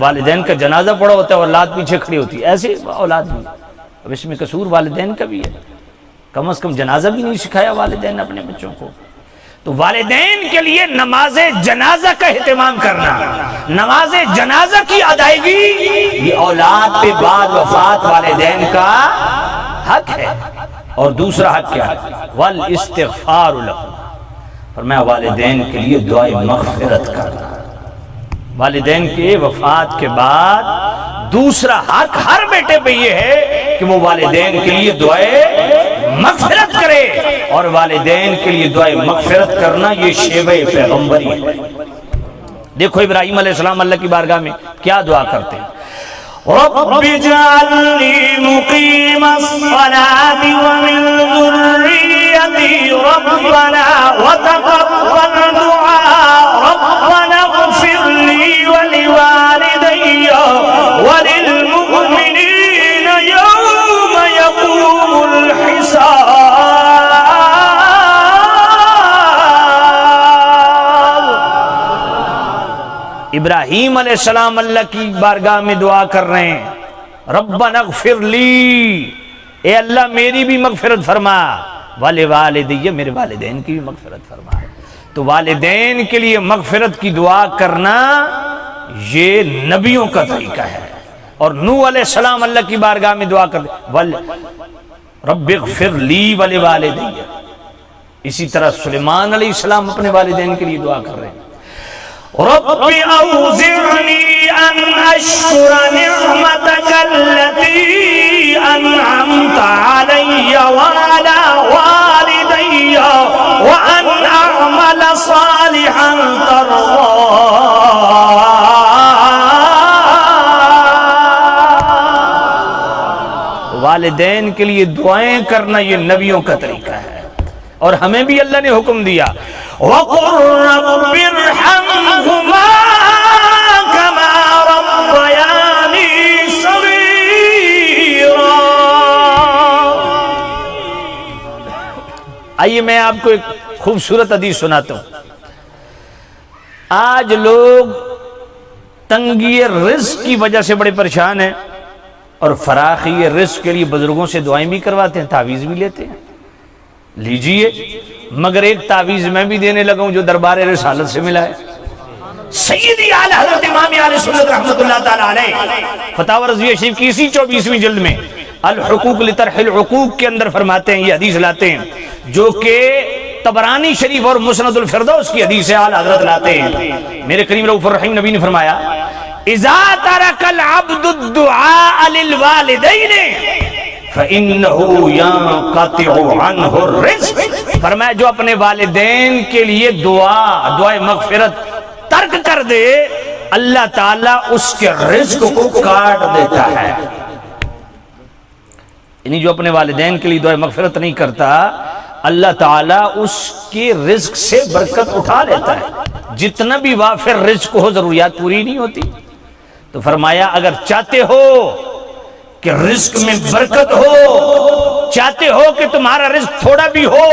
والدین کا جنازہ پڑا ہوتا ہے اور اولاد پیچھے کھڑی ہوتی ہے، ایسے اولاد بھی، اب اس میں قصور والدین کا بھی ہے، کم از کم جنازہ بھی نہیں سکھایا والدین نے اپنے بچوں کو۔ تو والدین کے لیے نماز جنازہ کا اہتمام کرنا، نماز جنازہ کی ادائیگی یہ اولاد پہ بعد وفات والدین کا حق ہے۔ اور دوسرا حق کیا ہے؟ والاستغفار لہم، فرمایا والدین کے لیے دعائے مغفرت کرنا۔ والدین کے وفات کے بعد دوسرا حق ہر بیٹے پہ یہ ہے کہ وہ والدین کے لیے دعائے مغفرت کرے، اور والدین کے لیے دعائے مغفرت کرنا یہ شیوہ پیغمبری ہے۔ دیکھو ابراہیم علیہ السلام اللہ کی بارگاہ میں کیا دعا کرتے ہیں، رب اجعلنی مقیم الصلاة ومن ذریتی ربنا وتقبل دعاء ربنا اغفر لی ولوالدی وللمؤمنین یوم یقوم الحساب۔ ابراہیم علیہ السلام اللہ کی بارگاہ میں دعا کر رہے ہیں ربنا اغفر لی، اے اللہ میری بھی مغفرت فرما، ولوالدی میرے والدین کی بھی مغفرت فرما۔ تو والدین کے لیے مغفرت کی دعا کرنا یہ نبیوں کا طریقہ ہے۔ اور نوح علیہ السلام اللہ کی بارگاہ میں دعا کرتے رب اغفر لی ولوالدی، اسی طرح سلیمان علیہ السلام اپنے والدین کے لیے دعا کر رہے ہیں رب اوزعنی ان اشکر نعمتک التي انعمت علی وعلی والدی وان اعمل صالحا ترضاه۔ والدین کے لیے دعائیں کرنا یہ نبیوں کا طریقہ ہے، اور ہمیں بھی اللہ نے حکم دیا وَقُلْ رَبِّ ارْحَمْهُمَا كَمَا رَبَّيَانِي صَغِيرًا۔ آئیے میں آپ کو ایک خوبصورت حدیث سناتا ہوں۔ آج لوگ تنگی رزق کی وجہ سے بڑے پریشان ہیں، اور فراخی رزق کے لیے بزرگوں سے دعائیں بھی کرواتے ہیں، تعویذ بھی لیتے ہیں، لیجئے، مگر ایک تعویذ میں بھی دینے لگا ہوں جو دربار رسالت سے ملا ہے۔ سیدی اعلی حضرت امام اہل سنت رحمت اللہ تعالی علیہ فتاوی رضویہ شریف کی اسی 24ویں جلد میں الحقوق لطرح العقوق کے اندر فرماتے ہیں، یہ حدیث لاتے ہیں جو کہ طبرانی شریف اور مسند الفردوس کی حدیث اعلی حضرت لاتے ہیں۔ میرے کریم رؤوف الرحیم نبی نے فرمایا اذا ترک العبد الدعاء للوالدین فَإِنَّهُ يَنْقَطِعُ عَنْهُ الرِّزْقُ، فرمایا جو اپنے والدین کے لیے دعائے مغفرت ترک کر دے اللہ تعالیٰ اس کے رزق کو کاٹ دیتا ہے. یعنی جو اپنے والدین کے لیے دعائے مغفرت نہیں کرتا، اللہ تعالیٰ اس کے رزق سے برکت اٹھا لیتا ہے. جتنا بھی وافر رزق ہو ضروریات پوری نہیں ہوتی. تو فرمایا اگر چاہتے ہو کہ رزق میں برکت ہو، چاہتے ہو کہ تمہارا رزق تھوڑا بھی ہو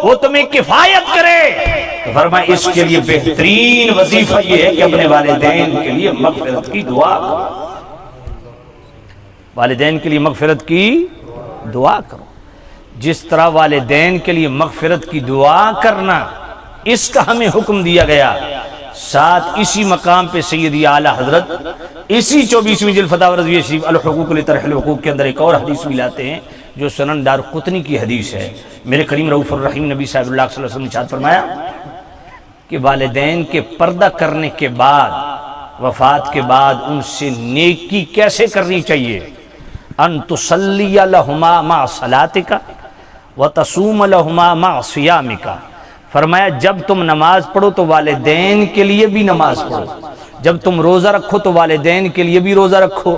وہ تمہیں کفایت کرے، تو فرمایا اس کے لیے بہترین وظیفہ یہ ہے کہ اپنے والدین کے لیے مغفرت کی دعا کرو. والدین کے لیے مغفرت کی دعا کرو. جس طرح والدین کے لیے مغفرت کی دعا کرنا اس کا ہمیں حکم دیا گیا، ساتھ اسی مقام پہ سیدی اعلیٰ حضرت اسی 24ویں جلد فتاوی رضویہ شریف الحقوق لطرح الحقوق کے اندر ایک اور حدیث بھی لاتے ہیں جو سنن دارقطنی کی حدیث ہے. میرے کریم رؤوف الرحیم نبی صاحب اللہ صلی اللہ علیہ وسلم نے ارشاد فرمایا کہ والدین کے پردہ کرنے کے بعد، وفات کے بعد ان سے نیکی کیسے کرنی چاہیے؟ ان تصلی لہما مع صلاتک وتصوم لہما مع صیامک. فرمایا جب تم نماز پڑھو تو والدین کے لیے بھی نماز پڑھو، جب تم روزہ رکھو تو والدین کے لیے بھی روزہ رکھو،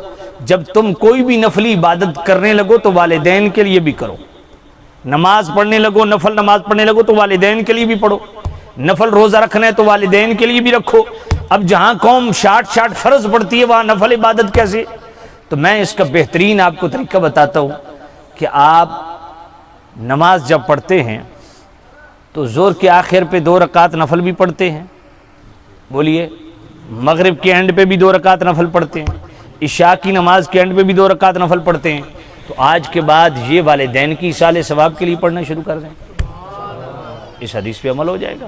جب تم کوئی بھی نفلی عبادت کرنے لگو تو والدین کے لیے بھی کرو. نماز پڑھنے لگو، نفل نماز پڑھنے لگو تو والدین کے لیے بھی پڑھو، نفل روزہ رکھنا ہے تو والدین کے لیے بھی رکھو. اب جہاں قوم شاٹ فرض پڑتی ہے وہاں نفل عبادت کیسے؟ تو میں اس کا بہترین آپ کو طریقہ بتاتا ہوں کہ آپ نماز جب پڑھتے ہیں تو ظہر کے آخر پہ 2 رکعت نفل بھی پڑھتے ہیں، بولیے، مغرب کے اینڈ پہ بھی 2 رکعت نفل پڑھتے ہیں، عشاء کی نماز کے اینڈ پہ بھی 2 رکعت نفل پڑھتے ہیں. تو آج کے بعد یہ والدین کی ایصال ثواب کے لیے پڑھنا شروع کر دیں، اس حدیث پہ عمل ہو جائے گا.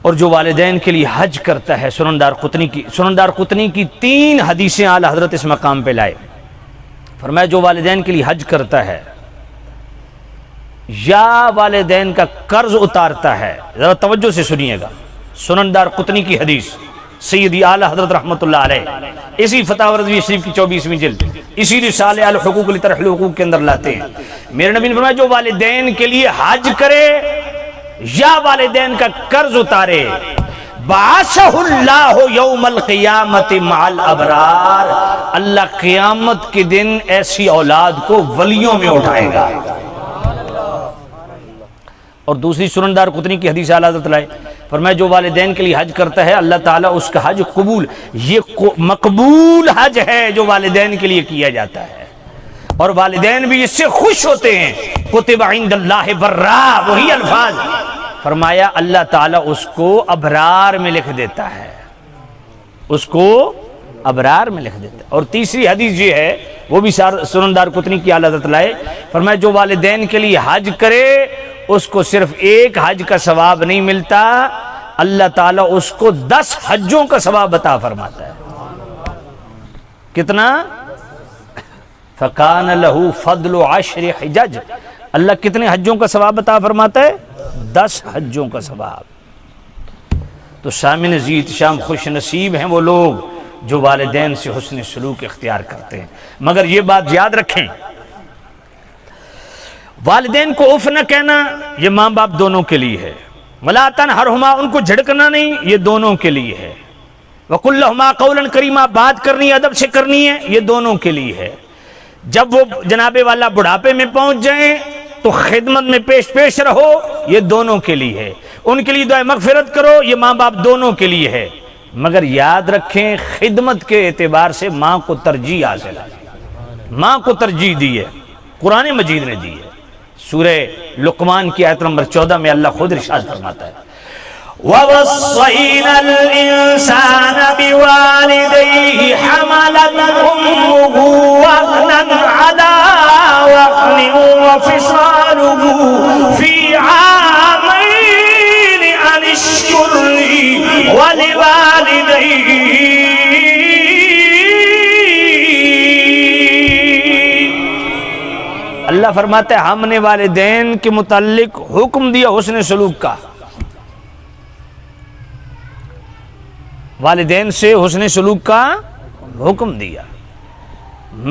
اور جو والدین کے لیے حج کرتا ہے، سنن دارقطنی کی 3 حدیثیں اعلیٰ حضرت اس مقام پہ لائے. فرمایا جو والدین کے لیے حج کرتا ہے یا والدین کا قرض اتارتا ہے، ذرا توجہ سے سنیے گا، سنن دارقطنی کی حدیث سیدی اعلیٰ حضرت رحمۃ اللہ علیہ اسی فتاوی رضویہ شریف کی 24ویں جلد اسی رسالہ الحقوق لطرح الحقوق کے اندر لاتے ہیں. میرے نبی نے فرمایا جو والدین کے لیے حج کرے یا والدین کا قرض اتارے، بعثہ اللہ یوم القیامت مع الابرار، اللہ قیامت کے دن ایسی اولاد کو ولیوں میں اٹھائے گا. اور دوسری سنن دارقطنی کی حدیث اعلیٰ حضرت لائے، فرمایا جو والدین کے لیے حج کرتا ہے اللہ تعالیٰ اس کا حج قبول، یہ مقبول حج ہے جو والدین کے لیے کیا جاتا ہے، اور والدین بھی اس سے خوش ہوتے ہیں. کتب عند اللہ برا، وہی الفاظ. فرمایا اللہ تعالیٰ اس کو ابرار میں لکھ دیتا ہے، اس کو ابرار میں لکھ دیتا ہے. اور تیسری حدیث یہ ہے، وہ بھی سنن دارقطنی کی اعلیٰ حضرت لائے، فرمایا جو والدین کے لیے حج کرے اس کو صرف ایک حج کا ثواب نہیں ملتا، اللہ تعالیٰ اس کو 10 حجوں کا ثواب عطا فرماتا ہے. کتنا؟ فَكَانَ لَهُ فَضْلُ 10 حِجَج، اللہ کتنے حجوں کا ثواب عطا فرماتا ہے؟ 10 حجوں کا ثواب. تو سامعین عزیز شام خوش نصیب ہیں وہ لوگ جو والدین سے حسن سلوک اختیار کرتے ہیں. مگر یہ بات یاد رکھیں، والدین کو اف نہ کہنا یہ ماں باپ دونوں کے لیے ہے. وَلَا تَنْهَرْهُمَا، ان کو جھڑکنا نہیں، یہ دونوں کے لیے ہے. وَقُلْ لَهُمَا قَوْلًا كَرِيمًا، بات کرنی ادب سے کرنی ہے، یہ دونوں کے لیے ہے. جب وہ جناب والا بڑھاپے میں پہنچ جائیں تو خدمت میں پیش رہو، یہ دونوں کے لیے ہے. ان کے لیے دعائے مغفرت کرو، یہ ماں باپ دونوں کے لیے ہے. مگر یاد رکھیں خدمت کے اعتبار سے ماں کو ترجیح حاصل ہے، ماں کو ترجیح دی ہے، قرآن مجید نے دی ہے. سورہ لقمان کی آیت نمبر 14 میں اللہ خود ارشاد فرماتا ہے وَوَصَّيْنَا الْإِنسَانَ بِوَالِدَيْهِ حَمَلَتْهُ أُمُّهُ وَهْنًا عَلَىٰ وَهْنٍ وَفِصَالُهُ فِي عَامَيْنِ أَنِ اشْكُرْ لِي وَلِوَالِدَيْكَ. اللہ فرماتا ہے ہم نے والدین کے متعلق حکم دیا حسن سلوک کا، والدین سے حسن سلوک کا حکم دیا،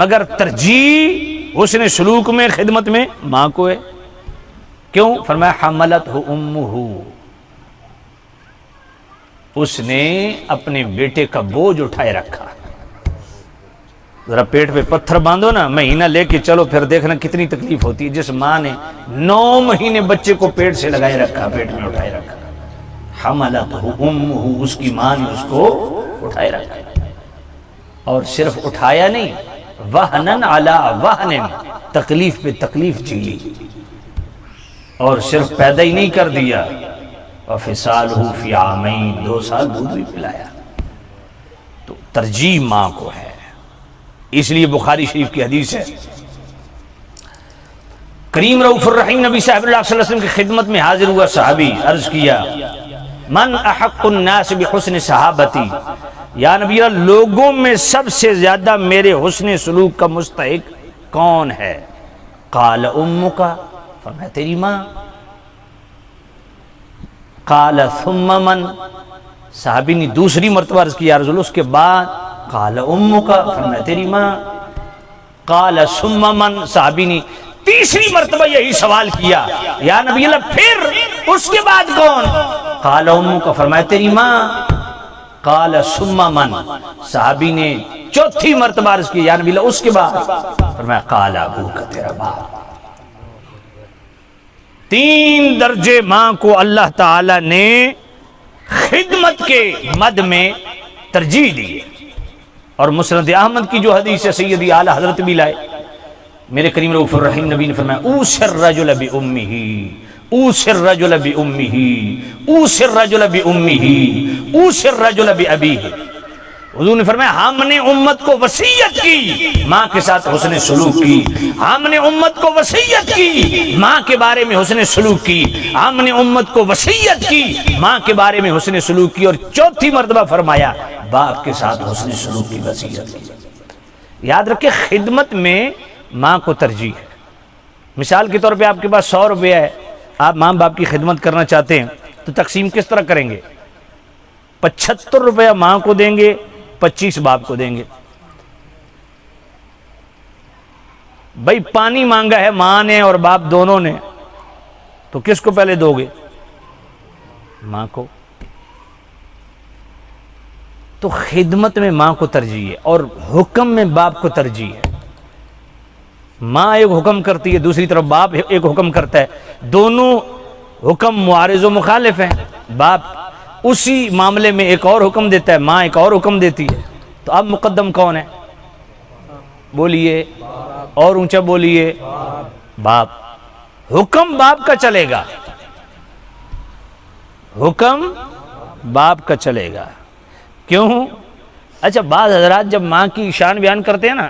مگر ترجیح حسن سلوک میں خدمت میں ماں کو ہے. کیوں؟ فرمایا حملتہ امہ، اس نے اپنے بیٹے کا بوجھ اٹھائے رکھا. ذرا پیٹ پہ پتھر باندھو نا، مہینہ لے کے چلو، پھر دیکھنا کتنی تکلیف ہوتی ہے. جس ماں نے 9 مہینے بچے کو پیٹ سے لگائے رکھا، پیٹ میں اٹھائے رکھا، حملتہ امہ، اس کی ماں نے اس کو اٹھائے رکھا. اور صرف اٹھایا نہیں، وہنن علی وہنن، تکلیف پہ تکلیف جھیلی. اور صرف پیدا ہی نہیں کر دیا، وفصالہ فی عامین، 2 سال دودھ بھی پلایا. تو ترجیح ماں کو ہے. اس لیے بخاری شریف کی حدیث ہے، کریم رؤوف الرحیم نبی صاحب اللہ صلی اللہ علیہ وسلم کی خدمت میں حاضر ہوا صحابی، عرض کیا من احق الناس بحسن صحابتی، یا نبی اللہ لوگوں میں سب سے زیادہ میرے حسن سلوک کا مستحق کون ہے؟ قال امک، فرمایا تیری ماں. قال ثم من، صحابی نے دوسری مرتبہ عرض کیا رسول اللہ اس کے بعد؟ قال امک، فرمایا تیری ماں. قال ثم من، صحابی نے تیسری مرتبہ یہی سوال کیا، یا نبی اللہ پھر اس کے بعد کون؟ قال امک، فرمایا تیری ماں. قال ثم من، صحابی نے چوتھی مرتبہ عرض کیا، یا نبی اللہ اس کے بعد؟ فرمایا قال ابوک، تیرا باپ. 3 درجے ماں کو اللہ تعالی نے خدمت کے مد میں ترجیح دی ہے. اور مسند احمد کی جو حدیث ہے سیدی اعلیٰ حضرت بھی لائے، میرے کریم رؤوف الرحیم نبی نے فرمایا اوصی الرجل بامہ، اوصی الرجل بامہ، اوصی الرجل بامہ، اوصی الرجل بابیہ. حضور نے فرمایا ہم نے امت کو وصیت کی ماں کے ساتھ حسن سلوک کی، ہم نے امت کو وصیت کی ماں کے بارے میں حسن سلوک کی، ہم نے امت کو وصیت کی ماں کے بارے میں حسن سلوک کی. اور چوتھی مرتبہ فرمایا باپ کے ساتھ حسن سلوک کی وصیت کی. یاد رکھیں خدمت میں ماں کو ترجیح ہے. مثال کے طور پہ آپ کے پاس 100 روپیہ ہے، آپ ماں باپ کی خدمت کرنا چاہتے ہیں تو تقسیم کس طرح کریں گے؟ 75 روپیہ ماں کو دیں گے، 25 باپ کو دیں گے. بھائی پانی مانگا ہے ماں نے اور باپ دونوں نے، تو کس کو پہلے دو گے؟ ماں کو. تو خدمت میں ماں کو ترجیح ہے اور حکم میں باپ کو ترجیح ہے. ماں ایک حکم کرتی ہے، دوسری طرف باپ ایک حکم کرتا ہے، دونوں حکم معارض و مخالف ہیں. باپ اسی معاملے میں ایک اور حکم دیتا ہے، ماں ایک اور حکم دیتی ہے. تو اب مقدم کون ہے؟ بولیے اور اونچا بولیے، باپ. حکم باپ کا چلے گا، حکم باپ کا چلے گا. کیوں؟ اچھا بعض حضرات جب ماں کی شان بیان کرتے ہیں نا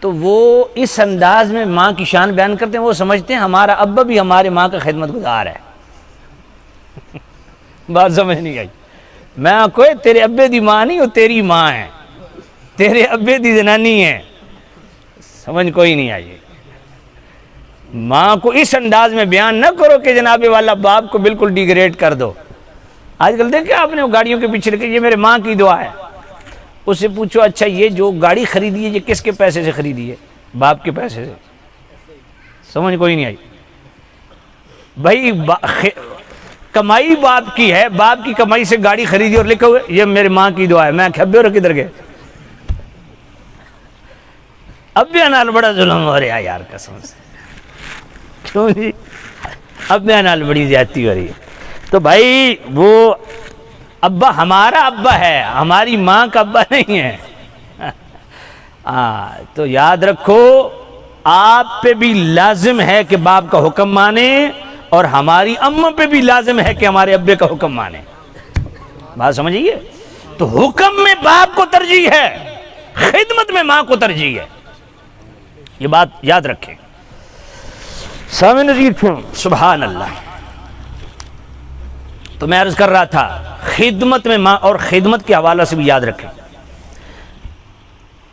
تو وہ اس انداز میں ماں کی شان بیان کرتے ہیں، وہ سمجھتے ہیں ہمارا ابا بھی ہمارے ماں کا خدمت گزار ہے. بات سمجھ نہیں آئی. میں کوئی تیرے ابے دی ماں نہیں، وہ تیری ماں ہے، تیرے ابے دی زنانی ہے. سمجھ کوئی نہیں آئی. ماں کو اس انداز میں بیان نہ کرو کہ جناب والا باپ کو بالکل ڈیگریڈ کر دو. آج کل دیکھیں آپ نے وہ گاڑیوں کے پیچھے رکھے، یہ میرے ماں کی دعا ہے. اس سے پوچھو اچھا یہ جو گاڑی خریدی ہے یہ کس کے پیسے سے خریدی ہے؟ باپ کے پیسے سے. سمجھ کوئی نہیں آئی. بھائی کمائی باپ کی ہے، باپ کی کمائی سے گاڑی خریدی اور لکھا ہوئے یہ میرے ماں کی دعا ہے. میں کھبے اور کدھر گئے؟ اب بھی انال بڑا ظلم ہو رہا ہے یار قسم سے. کیوں جی؟ اب بھی انال بڑی زیادتی ہو رہی ہے. تو بھائی وہ ابا ہمارا ابا ہے، ہماری ماں کا ابا نہیں ہے. تو یاد رکھو آپ پہ بھی لازم ہے کہ باپ کا حکم مانے اور ہماری اماں پہ بھی لازم ہے کہ ہمارے ابے کا حکم مانے. بات سمجھیے. تو حکم میں باپ کو ترجیح ہے، خدمت میں ماں کو ترجیح ہے. یہ بات یاد رکھیں. سامع نظیر سبحان اللہ. تو میں عرض کر رہا تھا خدمت میں ماں، اور خدمت کے حوالہ سے بھی یاد رکھیں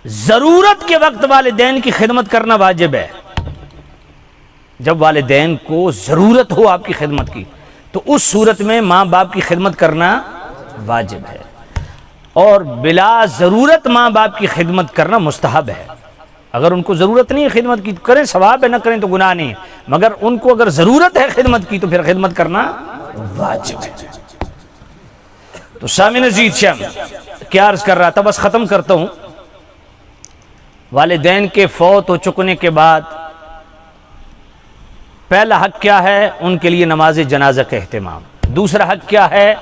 ضرورت کے وقت والدین کی خدمت کرنا واجب ہے. جب والدین کو ضرورت ہو آپ کی خدمت کی تو اس صورت میں ماں باپ کی خدمت کرنا واجب ہے، اور بلا ضرورت ماں باپ کی خدمت کرنا مستحب ہے. اگر ان کو ضرورت نہیں ہے خدمت کی تو کریں، ثواب ہے، نہ کریں تو گناہ نہیں ہے. مگر ان کو اگر ضرورت ہے خدمت کی تو پھر خدمت کرنا واجب ہے. تو سامعین عزیز شم کیا عرض کر رہا تھا، بس ختم کرتا ہوں. والدین کے فوت ہو چکنے کے بعد پہلا حق کیا ہے؟ ان کے لیے نماز جنازہ کا اہتمام. دوسرا حق کیا ہے؟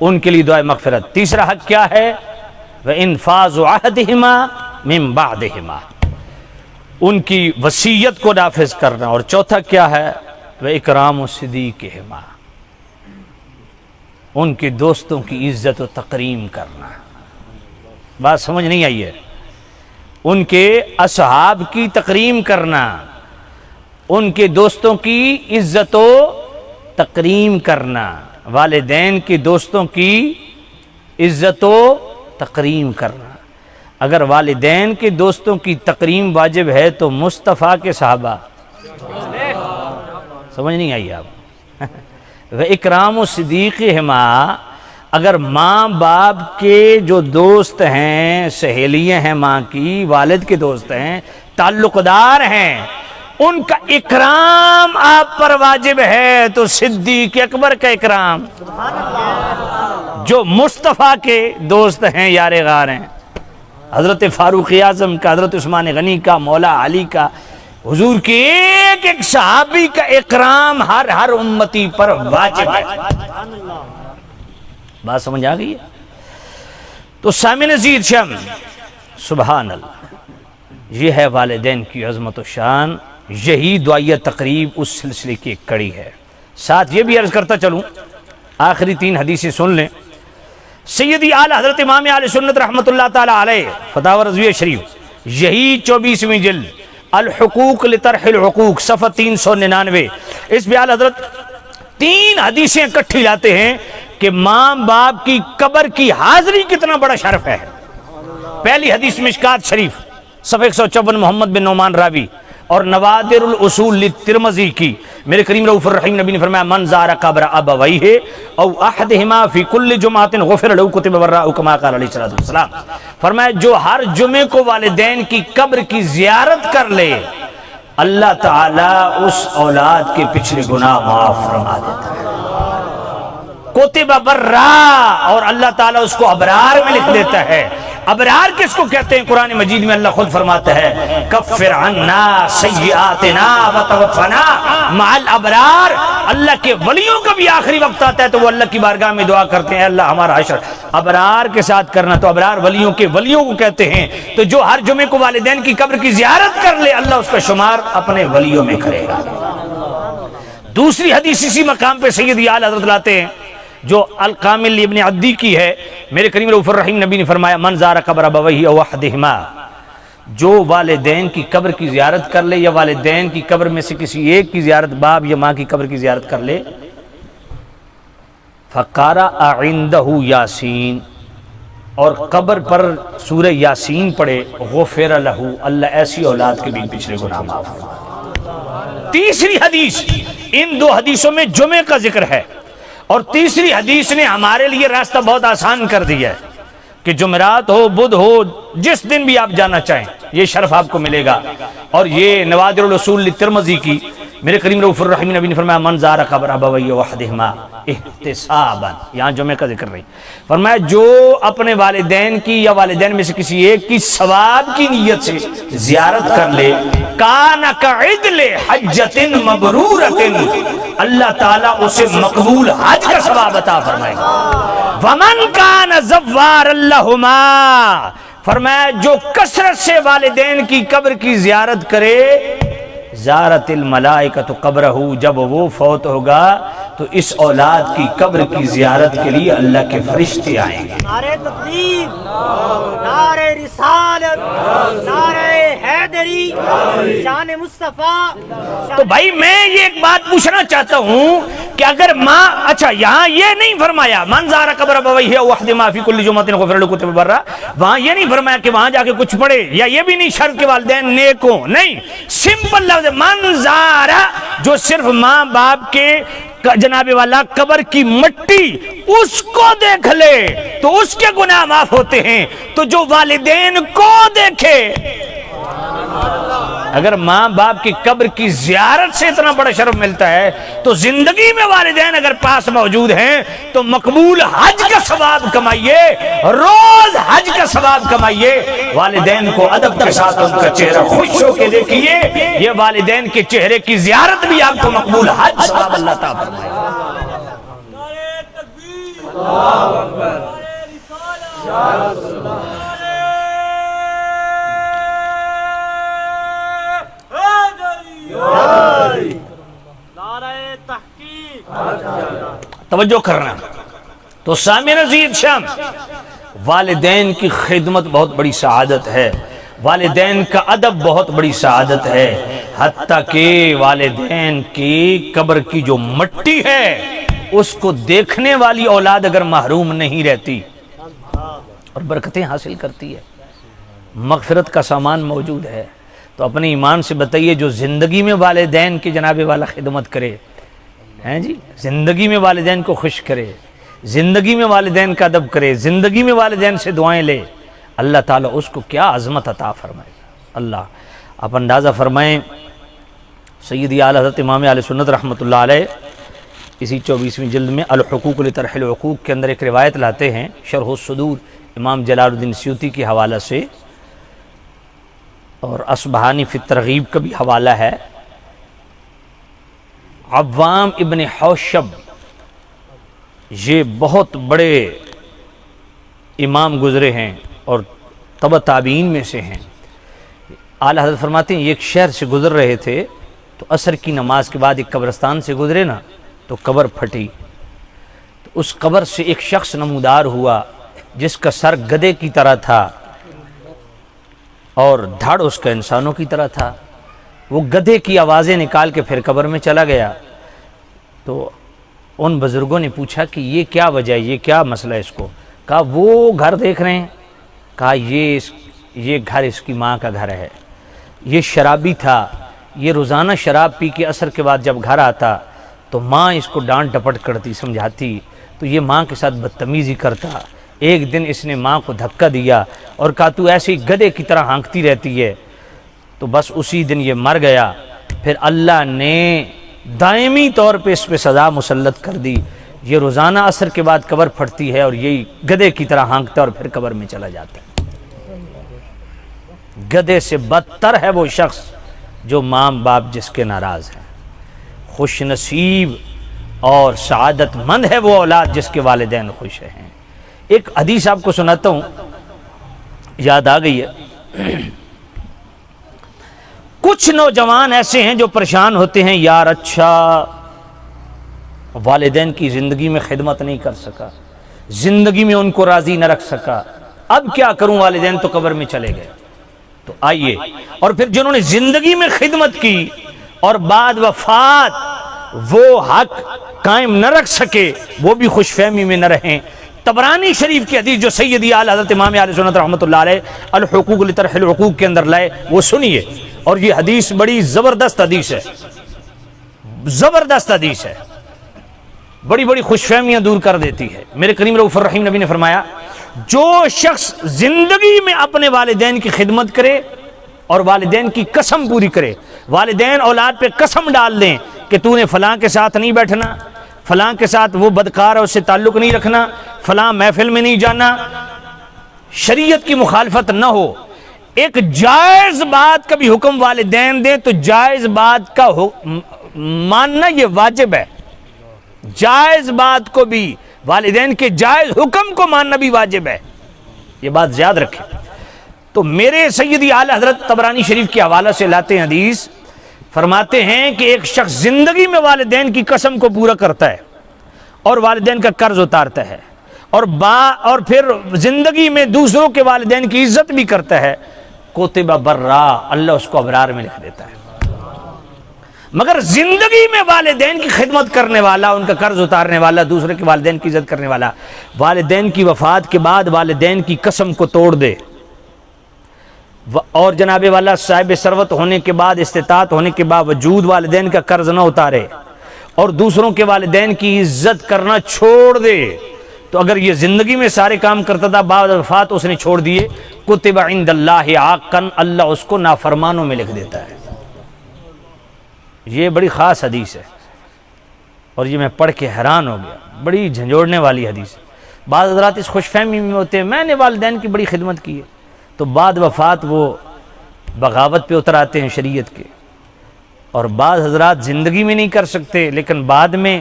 ان کے لیے دعائے مغفرت. تیسرا حق کیا ہے؟ وَإِنفَاذُ عَهْدِهِمَا مِن بَعْدِهِمَا، ان کی وصیت کو نافذ کرنا. اور چوتھا کیا ہے؟ وَإِكْرَامُ صِدِيقِهِمَا، ان کے دوستوں کی عزت و تکریم کرنا. بات سمجھ نہیں آئی ہے؟ ان کے اصحاب کی تکریم کرنا، ان کے دوستوں کی عزت و تکریم کرنا، والدین کے دوستوں کی عزت و تکریم کرنا. اگر والدین کے دوستوں کی تکریم واجب ہے تو مصطفیٰ کے صحابہ، سمجھ نہیں آئی آپ؟ اکرام و صدیقہما، اگر ماں باپ کے جو دوست ہیں، سہیلیاں ہیں ماں کی، والد کے دوست ہیں، تعلق دار ہیں، ان کا اکرام آپ پر واجب ہے. تو صدیق اکبر کا اکرام، جو مصطفیٰ کے دوست ہیں، یار غار ہیں، حضرت فاروق اعظم کا، حضرت عثمان غنی کا، مولا علی کا، حضور کے ایک ایک صحابی کا اکرام ہر امتی پر واجب ہے. بات سمجھ آ گئی ہے؟ تو سامعین عزیز شم، سبحان اللہ، یہ ہے والدین کی عظمت و شان. یہی دعائیہ تقریب اس سلسلے کی ایک کڑی ہے. ساتھ یہ بھی عرض کرتا چلوں، آخری 3 حدیثیں سن لیں. سیدی اعلی حضرت امام اہل سنت رحمۃ اللہ تعالی علیہ، فتاوی رضویہ شریف، یہی 24ویں جلد، الحقوق لطرح الحقوق، صفحہ 399، اس میں اعلی حضرت 3 حدیثیں اکٹھی لاتے ہیں کہ ماں باپ کی قبر کی حاضری کتنا بڑا شرف ہے. پہلی حدیث مشکات شریف، صفحہ 154، محمد بن نعمان راوی، اور نوادر الاصول للترمذی کی، میرے کریم رؤوف الرحیم نبی نے فرمایا من زار قبر ابویہ او احدہما فی کل جمعۃ غفر له کتب براء کما قال علیہ الصلوۃ والسلام. فرمایا جو ہر جمعے کو والدین کی قبر کی زیارت کر لے، اللہ تعالیٰ اس اولاد کے پچھلے گناہ معاف فرما دیتا ہے. کتب براء، اور اللہ تعالیٰ اس کو ابرار میں لکھ دیتا ہے. ابرار کس کو کہتے ہیں؟ قرآن مجید میں اللہ خود فرماتا ہے کفر عنا سیئاتنا وتوفنا مع الابرار. اللہ کے ولیوں کا بھی آخری وقت آتا ہے تو وہ اللہ کی بارگاہ میں دعا کرتے ہیں، اللہ ہمارا حشر ابرار کے ساتھ کرنا. تو ابرار ولیوں کے ولیوں کو کہتے ہیں. تو جو ہر جمعے کو والدین کی قبر کی زیارت کر لے، اللہ اس کا شمار اپنے ولیوں میں کرے گا. دوسری حدیث اسی مقام پہ سیدی اعلی حضرت لاتے ہیں جو الکامل ابن عدی کی ہے. میرے کریم رؤوف الرحیم نبی نے فرمایا من زار قبر ابویہ او احدہما، جو والدین کی قبر کی زیارت کر لے یا والدین کی قبر میں سے کسی ایک کی زیارت، باپ یا ماں کی قبر کی زیارت کر لے، فقرأ عندہ یاسین، اور قبر پر سورہ یاسین پڑھے، غفر لہ، اللہ ایسی اولاد کے بھی پچھلے گناہ معاف فرمائے. تیسری حدیث، ان 2 حدیثوں میں جمعے کا ذکر ہے، اور تیسری حدیث نے ہمارے لیے راستہ بہت آسان کر دیا ہے کہ جمعرات ہو، بدھ ہو، جس دن بھی آپ جانا چاہیں یہ شرف آپ کو ملے گا. اور یہ نوادر الاصول للترمذی کی، میرے کریم رؤوف الرحیم نبی نے فرمایا من زار قبر ابویہ واحدہما احتسابا، یہاں جمعے کا ذکر نہیں، فرمایا جو اپنے والدین کی یا والدین میں سے کسی ایک کی ثواب کی نیت سے زیارت کر لے، کان کعدل حجۃ مبرورۃ، اللہ تعالیٰ اسے مقبول حج کا ثواب عطا فرمائے گا. ومن کان زوار لہما، فرمایا جو کثرت سے والدین کی قبر کی زیارت کرے، زارت الملائکۃ قبرہ، جب وہ فوت ہوگا تو اس اولاد کی قبر کی زیارت کے لیے اللہ کے فرشتے آئیں گے. نعرہ تکبیر، نعرہ رسالت، نعرہ حیدری، شان مصطفیٰ. تو بھائی میں یہ ایک بات پوچھنا چاہتا ہوں کہ اگر ماں، اچھا یہاں یہ نہیں فرمایا من زار قبر ابویہ واحدہما فی کل جمعۃ غفر له کتب براء، وہاں یہ نہیں فرمایا کہ وہاں جا کے کچھ پڑھے، یا یہ بھی نہیں شرط کے والدین نیک ہوں، نہیں، سمپل لفظ من زار، جو صرف ماں باپ کے جناب والا قبر کی مٹی اس کو دیکھ لے تو اس کے گناہ معاف ہوتے ہیں. تو جو والدین کو دیکھے، اگر ماں باپ کی قبر کی زیارت سے اتنا بڑا شرف ملتا ہے تو زندگی میں والدین اگر پاس موجود ہیں تو مقبول حج کا ثواب کمائیے، روز حج کا ثواب کمائیے، والدین کو ادب کے ساتھ ان کا چہرہ خوش ہو کے دیکھیے، یہ والدین کے چہرے کی زیارت بھی آپ کو مقبول حج ثواب اللہ تعالیٰ فرمائے گا۔ توجہ کرنا۔ تو سامعین عزیز شام، والدین کی خدمت بہت بڑی سعادت ہے، والدین کا ادب بہت بڑی سعادت ہے، حتیٰ کہ والدین کی قبر کی جو مٹی ہے اس کو دیکھنے والی اولاد اگر محروم نہیں رہتی اور برکتیں حاصل کرتی ہے، مغفرت کا سامان موجود ہے، تو اپنے ایمان سے بتائیے جو زندگی میں والدین کی جناب والا خدمت کرے، ہیں جی، زندگی میں والدین کو خوش کرے، زندگی میں والدین کا ادب کرے، زندگی میں والدین سے دعائیں لے، اللہ تعالیٰ اس کو کیا عظمت عطا فرمائے گا۔ اللہ آپ اندازہ فرمائیں، سیدی اعلیٰ حضرت امام اہل سنت رحمۃ اللہ علیہ اسی 24ویں جلد میں الحقوق لطرح العقوق کے اندر ایک روایت لاتے ہیں، شرح الصدور امام جلال الدین سیوطی کے حوالہ سے، اور اصبہانی فی الترغیب کا بھی حوالہ ہے۔ عوام ابن حوشب یہ بہت بڑے امام گزرے ہیں اور تبع تابعین میں سے ہیں۔ اعلیٰ حضرت فرماتے ہیں یہ ایک شہر سے گزر رہے تھے تو عصر کی نماز کے بعد ایک قبرستان سے گزرے نا تو قبر پھٹی، تو اس قبر سے ایک شخص نمودار ہوا جس کا سر گدھے کی طرح تھا اور دھڑ اس کا انسانوں کی طرح تھا۔ وہ گدھے کی آوازیں نکال کے پھر قبر میں چلا گیا۔ تو ان بزرگوں نے پوچھا کہ یہ کیا وجہ ہے، یہ کیا مسئلہ ہے اس کو؟ کہا وہ گھر دیکھ رہے ہیں؟ کہا یہ گھر اس کی ماں کا گھر ہے، یہ شرابی تھا، یہ روزانہ شراب پی کے عصر کے بعد جب گھر آتا تو ماں اس کو ڈانٹ ڈپٹ کرتی، سمجھاتی، تو یہ ماں کے ساتھ بدتمیزی کرتا۔ ایک دن اس نے ماں کو دھکا دیا اور کہا تو ایسے ہی گدھے کی طرح ہانکتی رہتی ہے، تو بس اسی دن یہ مر گیا۔ پھر اللہ نے دائمی طور پہ اس پہ سزا مسلط کر دی، یہ روزانہ عصر کے بعد قبر پھٹتی ہے اور یہی گدھے کی طرح ہانکتا ہے اور پھر قبر میں چلا جاتا ہے۔ گدھے سے بدتر ہے وہ شخص جو ماں باپ جس کے ناراض ہیں، خوش نصیب اور سعادت مند ہے وہ اولاد جس کے والدین خوش ہیں۔ ایک حدیث آپ کو سناتا ہوں، یاد آ گئی ہے۔ کچھ نوجوان ایسے ہیں جو پریشان ہوتے ہیں، یار اچھا والدین کی زندگی میں خدمت نہیں کر سکا، زندگی میں ان کو راضی نہ رکھ سکا، اب کیا کروں، والدین تو قبر میں چلے گئے۔ تو آئیے، اور پھر جنہوں نے زندگی میں خدمت کی اور بعد وفات وہ حق قائم نہ رکھ سکے، وہ بھی خوش فہمی میں نہ رہیں۔ طبرانی شریف کی حدیث جو سیدی اعلیٰ حضرت امام اہل سنت رحمۃ اللہ علیہ الحقوق لطرح العقوق کے اندر لائے، وہ سنیے، اور یہ حدیث بڑی زبردست حدیث ہے، زبردست حدیث ہے، بڑی بڑی خوش فہمیاں دور کر دیتی ہے۔ میرے کریم رؤوف الرحیم نبی نے فرمایا، جو شخص زندگی میں اپنے والدین کی خدمت کرے اور والدین کی قسم پوری کرے، والدین اولاد پہ قسم ڈال دیں کہ تو نے فلاں کے ساتھ نہیں بیٹھنا، فلاں کے ساتھ وہ بدکار ہے اس سے تعلق نہیں رکھنا، فلاں محفل میں نہیں جانا، شریعت کی مخالفت نہ ہو، ایک جائز بات کا بھی حکم والدین دیں تو جائز بات کا ماننا یہ واجب ہے، جائز بات کو بھی، والدین کے جائز حکم کو ماننا بھی واجب ہے، یہ بات یاد رکھیں۔ تو میرے سیدی اعلیٰ حضرت طبرانی شریف کے حوالہ سے لاتے ہیں حدیث، فرماتے ہیں کہ ایک شخص زندگی میں والدین کی قسم کو پورا کرتا ہے اور والدین کا قرض اتارتا ہے اور پھر زندگی میں دوسروں کے والدین کی عزت بھی کرتا ہے، کوتبہ برا، اللہ اس کو ابرار میں لکھ دیتا ہے۔ مگر زندگی میں والدین کی خدمت کرنے والا، ان کا قرض اتارنے والا، دوسرے کے والدین کی عزت کرنے والا، والدین کی وفات کے بعد والدین کی قسم کو توڑ دے اور جناب والا صاحب ثروت ہونے کے بعد، استطاعت ہونے کے باوجود والدین کا قرض نہ اتارے اور دوسروں کے والدین کی عزت کرنا چھوڑ دے، تو اگر یہ زندگی میں سارے کام کرتا تھا، بعد وفات اس نے چھوڑ دیے، کتب عند اللہ عاقا، اللہ اس کو نافرمانوں میں لکھ دیتا ہے۔ یہ بڑی خاص حدیث ہے اور یہ میں پڑھ کے حیران ہو گیا، بڑی جھنجھوڑنے والی حدیث ہے۔ بعض حضرات اس خوش فہمی میں ہوتے ہیں میں نے والدین کی بڑی خدمت کی ہے، تو بعد وفات وہ بغاوت پہ اتر آتے ہیں شریعت کے، اور بعض حضرات زندگی میں نہیں کر سکتے لیکن بعد میں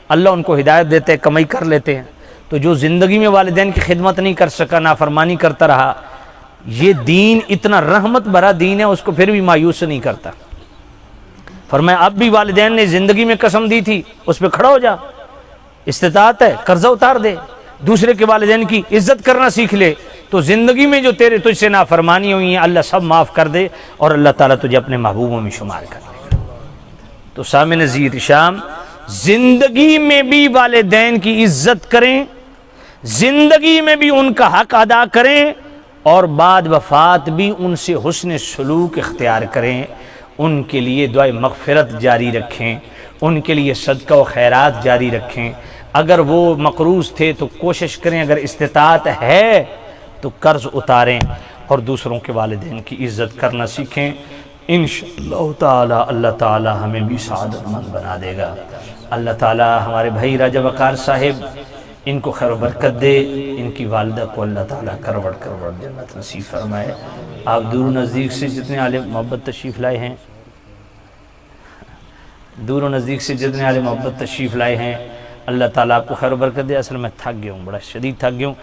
اللہ ان کو ہدایت دیتے ہیں، کمائی کر لیتے ہیں۔ تو جو زندگی میں والدین کی خدمت نہیں کر سکا، نافرمانی کرتا رہا، یہ دین اتنا رحمت بھرا دین ہے، اس کو پھر بھی مایوس نہیں کرتا۔ فرمایا اب بھی والدین نے زندگی میں قسم دی تھی، اس پہ کھڑا ہو جا، استطاعت ہے قرضہ اتار دے، دوسرے کے والدین کی عزت کرنا سیکھ لے، تو زندگی میں جو تجھ سے نافرمانی ہوئی ہیں اللہ سب معاف کر دے اور اللہ تعالیٰ تجھے اپنے محبوبوں میں شمار کر دے۔ تو سامع نذیر شام، زندگی میں بھی والدین کی عزت کریں، زندگی میں بھی ان کا حق ادا کریں، اور بعد وفات بھی ان سے حسن سلوک اختیار کریں، ان کے لیے دعائے مغفرت جاری رکھیں، ان کے لیے صدقہ و خیرات جاری رکھیں۔ اگر وہ مقروض تھے تو کوشش کریں، اگر استطاعت ہے تو قرض اتاریں اور دوسروں کے والدین کی عزت کرنا سیکھیں۔ انشاءاللہ تعالی اللہ تعالی ہمیں بھی سعادت مند بنا دے گا۔ اللہ تعالی ہمارے بھائی راجہ وقار صاحب ان کو خیر و برکت دے، ان کی والدہ کو اللہ تعالیٰ کروڑ کروڑ جنت نصیب فرمائے۔ آپ دور و نزدیک سے جتنے عالم محبت تشریف لائے ہیں، دور و نزدیک سے جتنے عالم محبت تشریف لائے ہیں، اللہ تعالیٰ آپ کو خیر و برکت دے۔ اصل میں تھک گیا ہوں، بڑا شدید تھک گیا ہوں،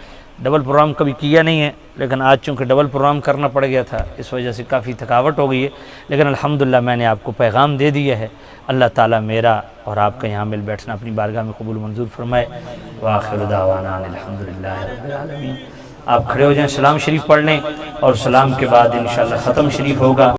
ڈبل پروگرام کبھی کیا نہیں ہے، لیکن آج چونکہ ڈبل پروگرام کرنا پڑ گیا تھا اس وجہ سے کافی تھکاوٹ ہو گئی ہے، لیکن الحمدللہ میں نے آپ کو پیغام دے دیا ہے۔ اللہ تعالیٰ میرا اور آپ کا یہاں مل بیٹھنا اپنی بارگاہ میں قبول منظور فرمائے۔ وآخر دعوانا الحمدللہ رب العالمین۔ آپ کھڑے ہو جائیں، سلام شریف پڑھ لیں، اور سلام کے بعد انشاءاللہ ختم شریف ہوگا۔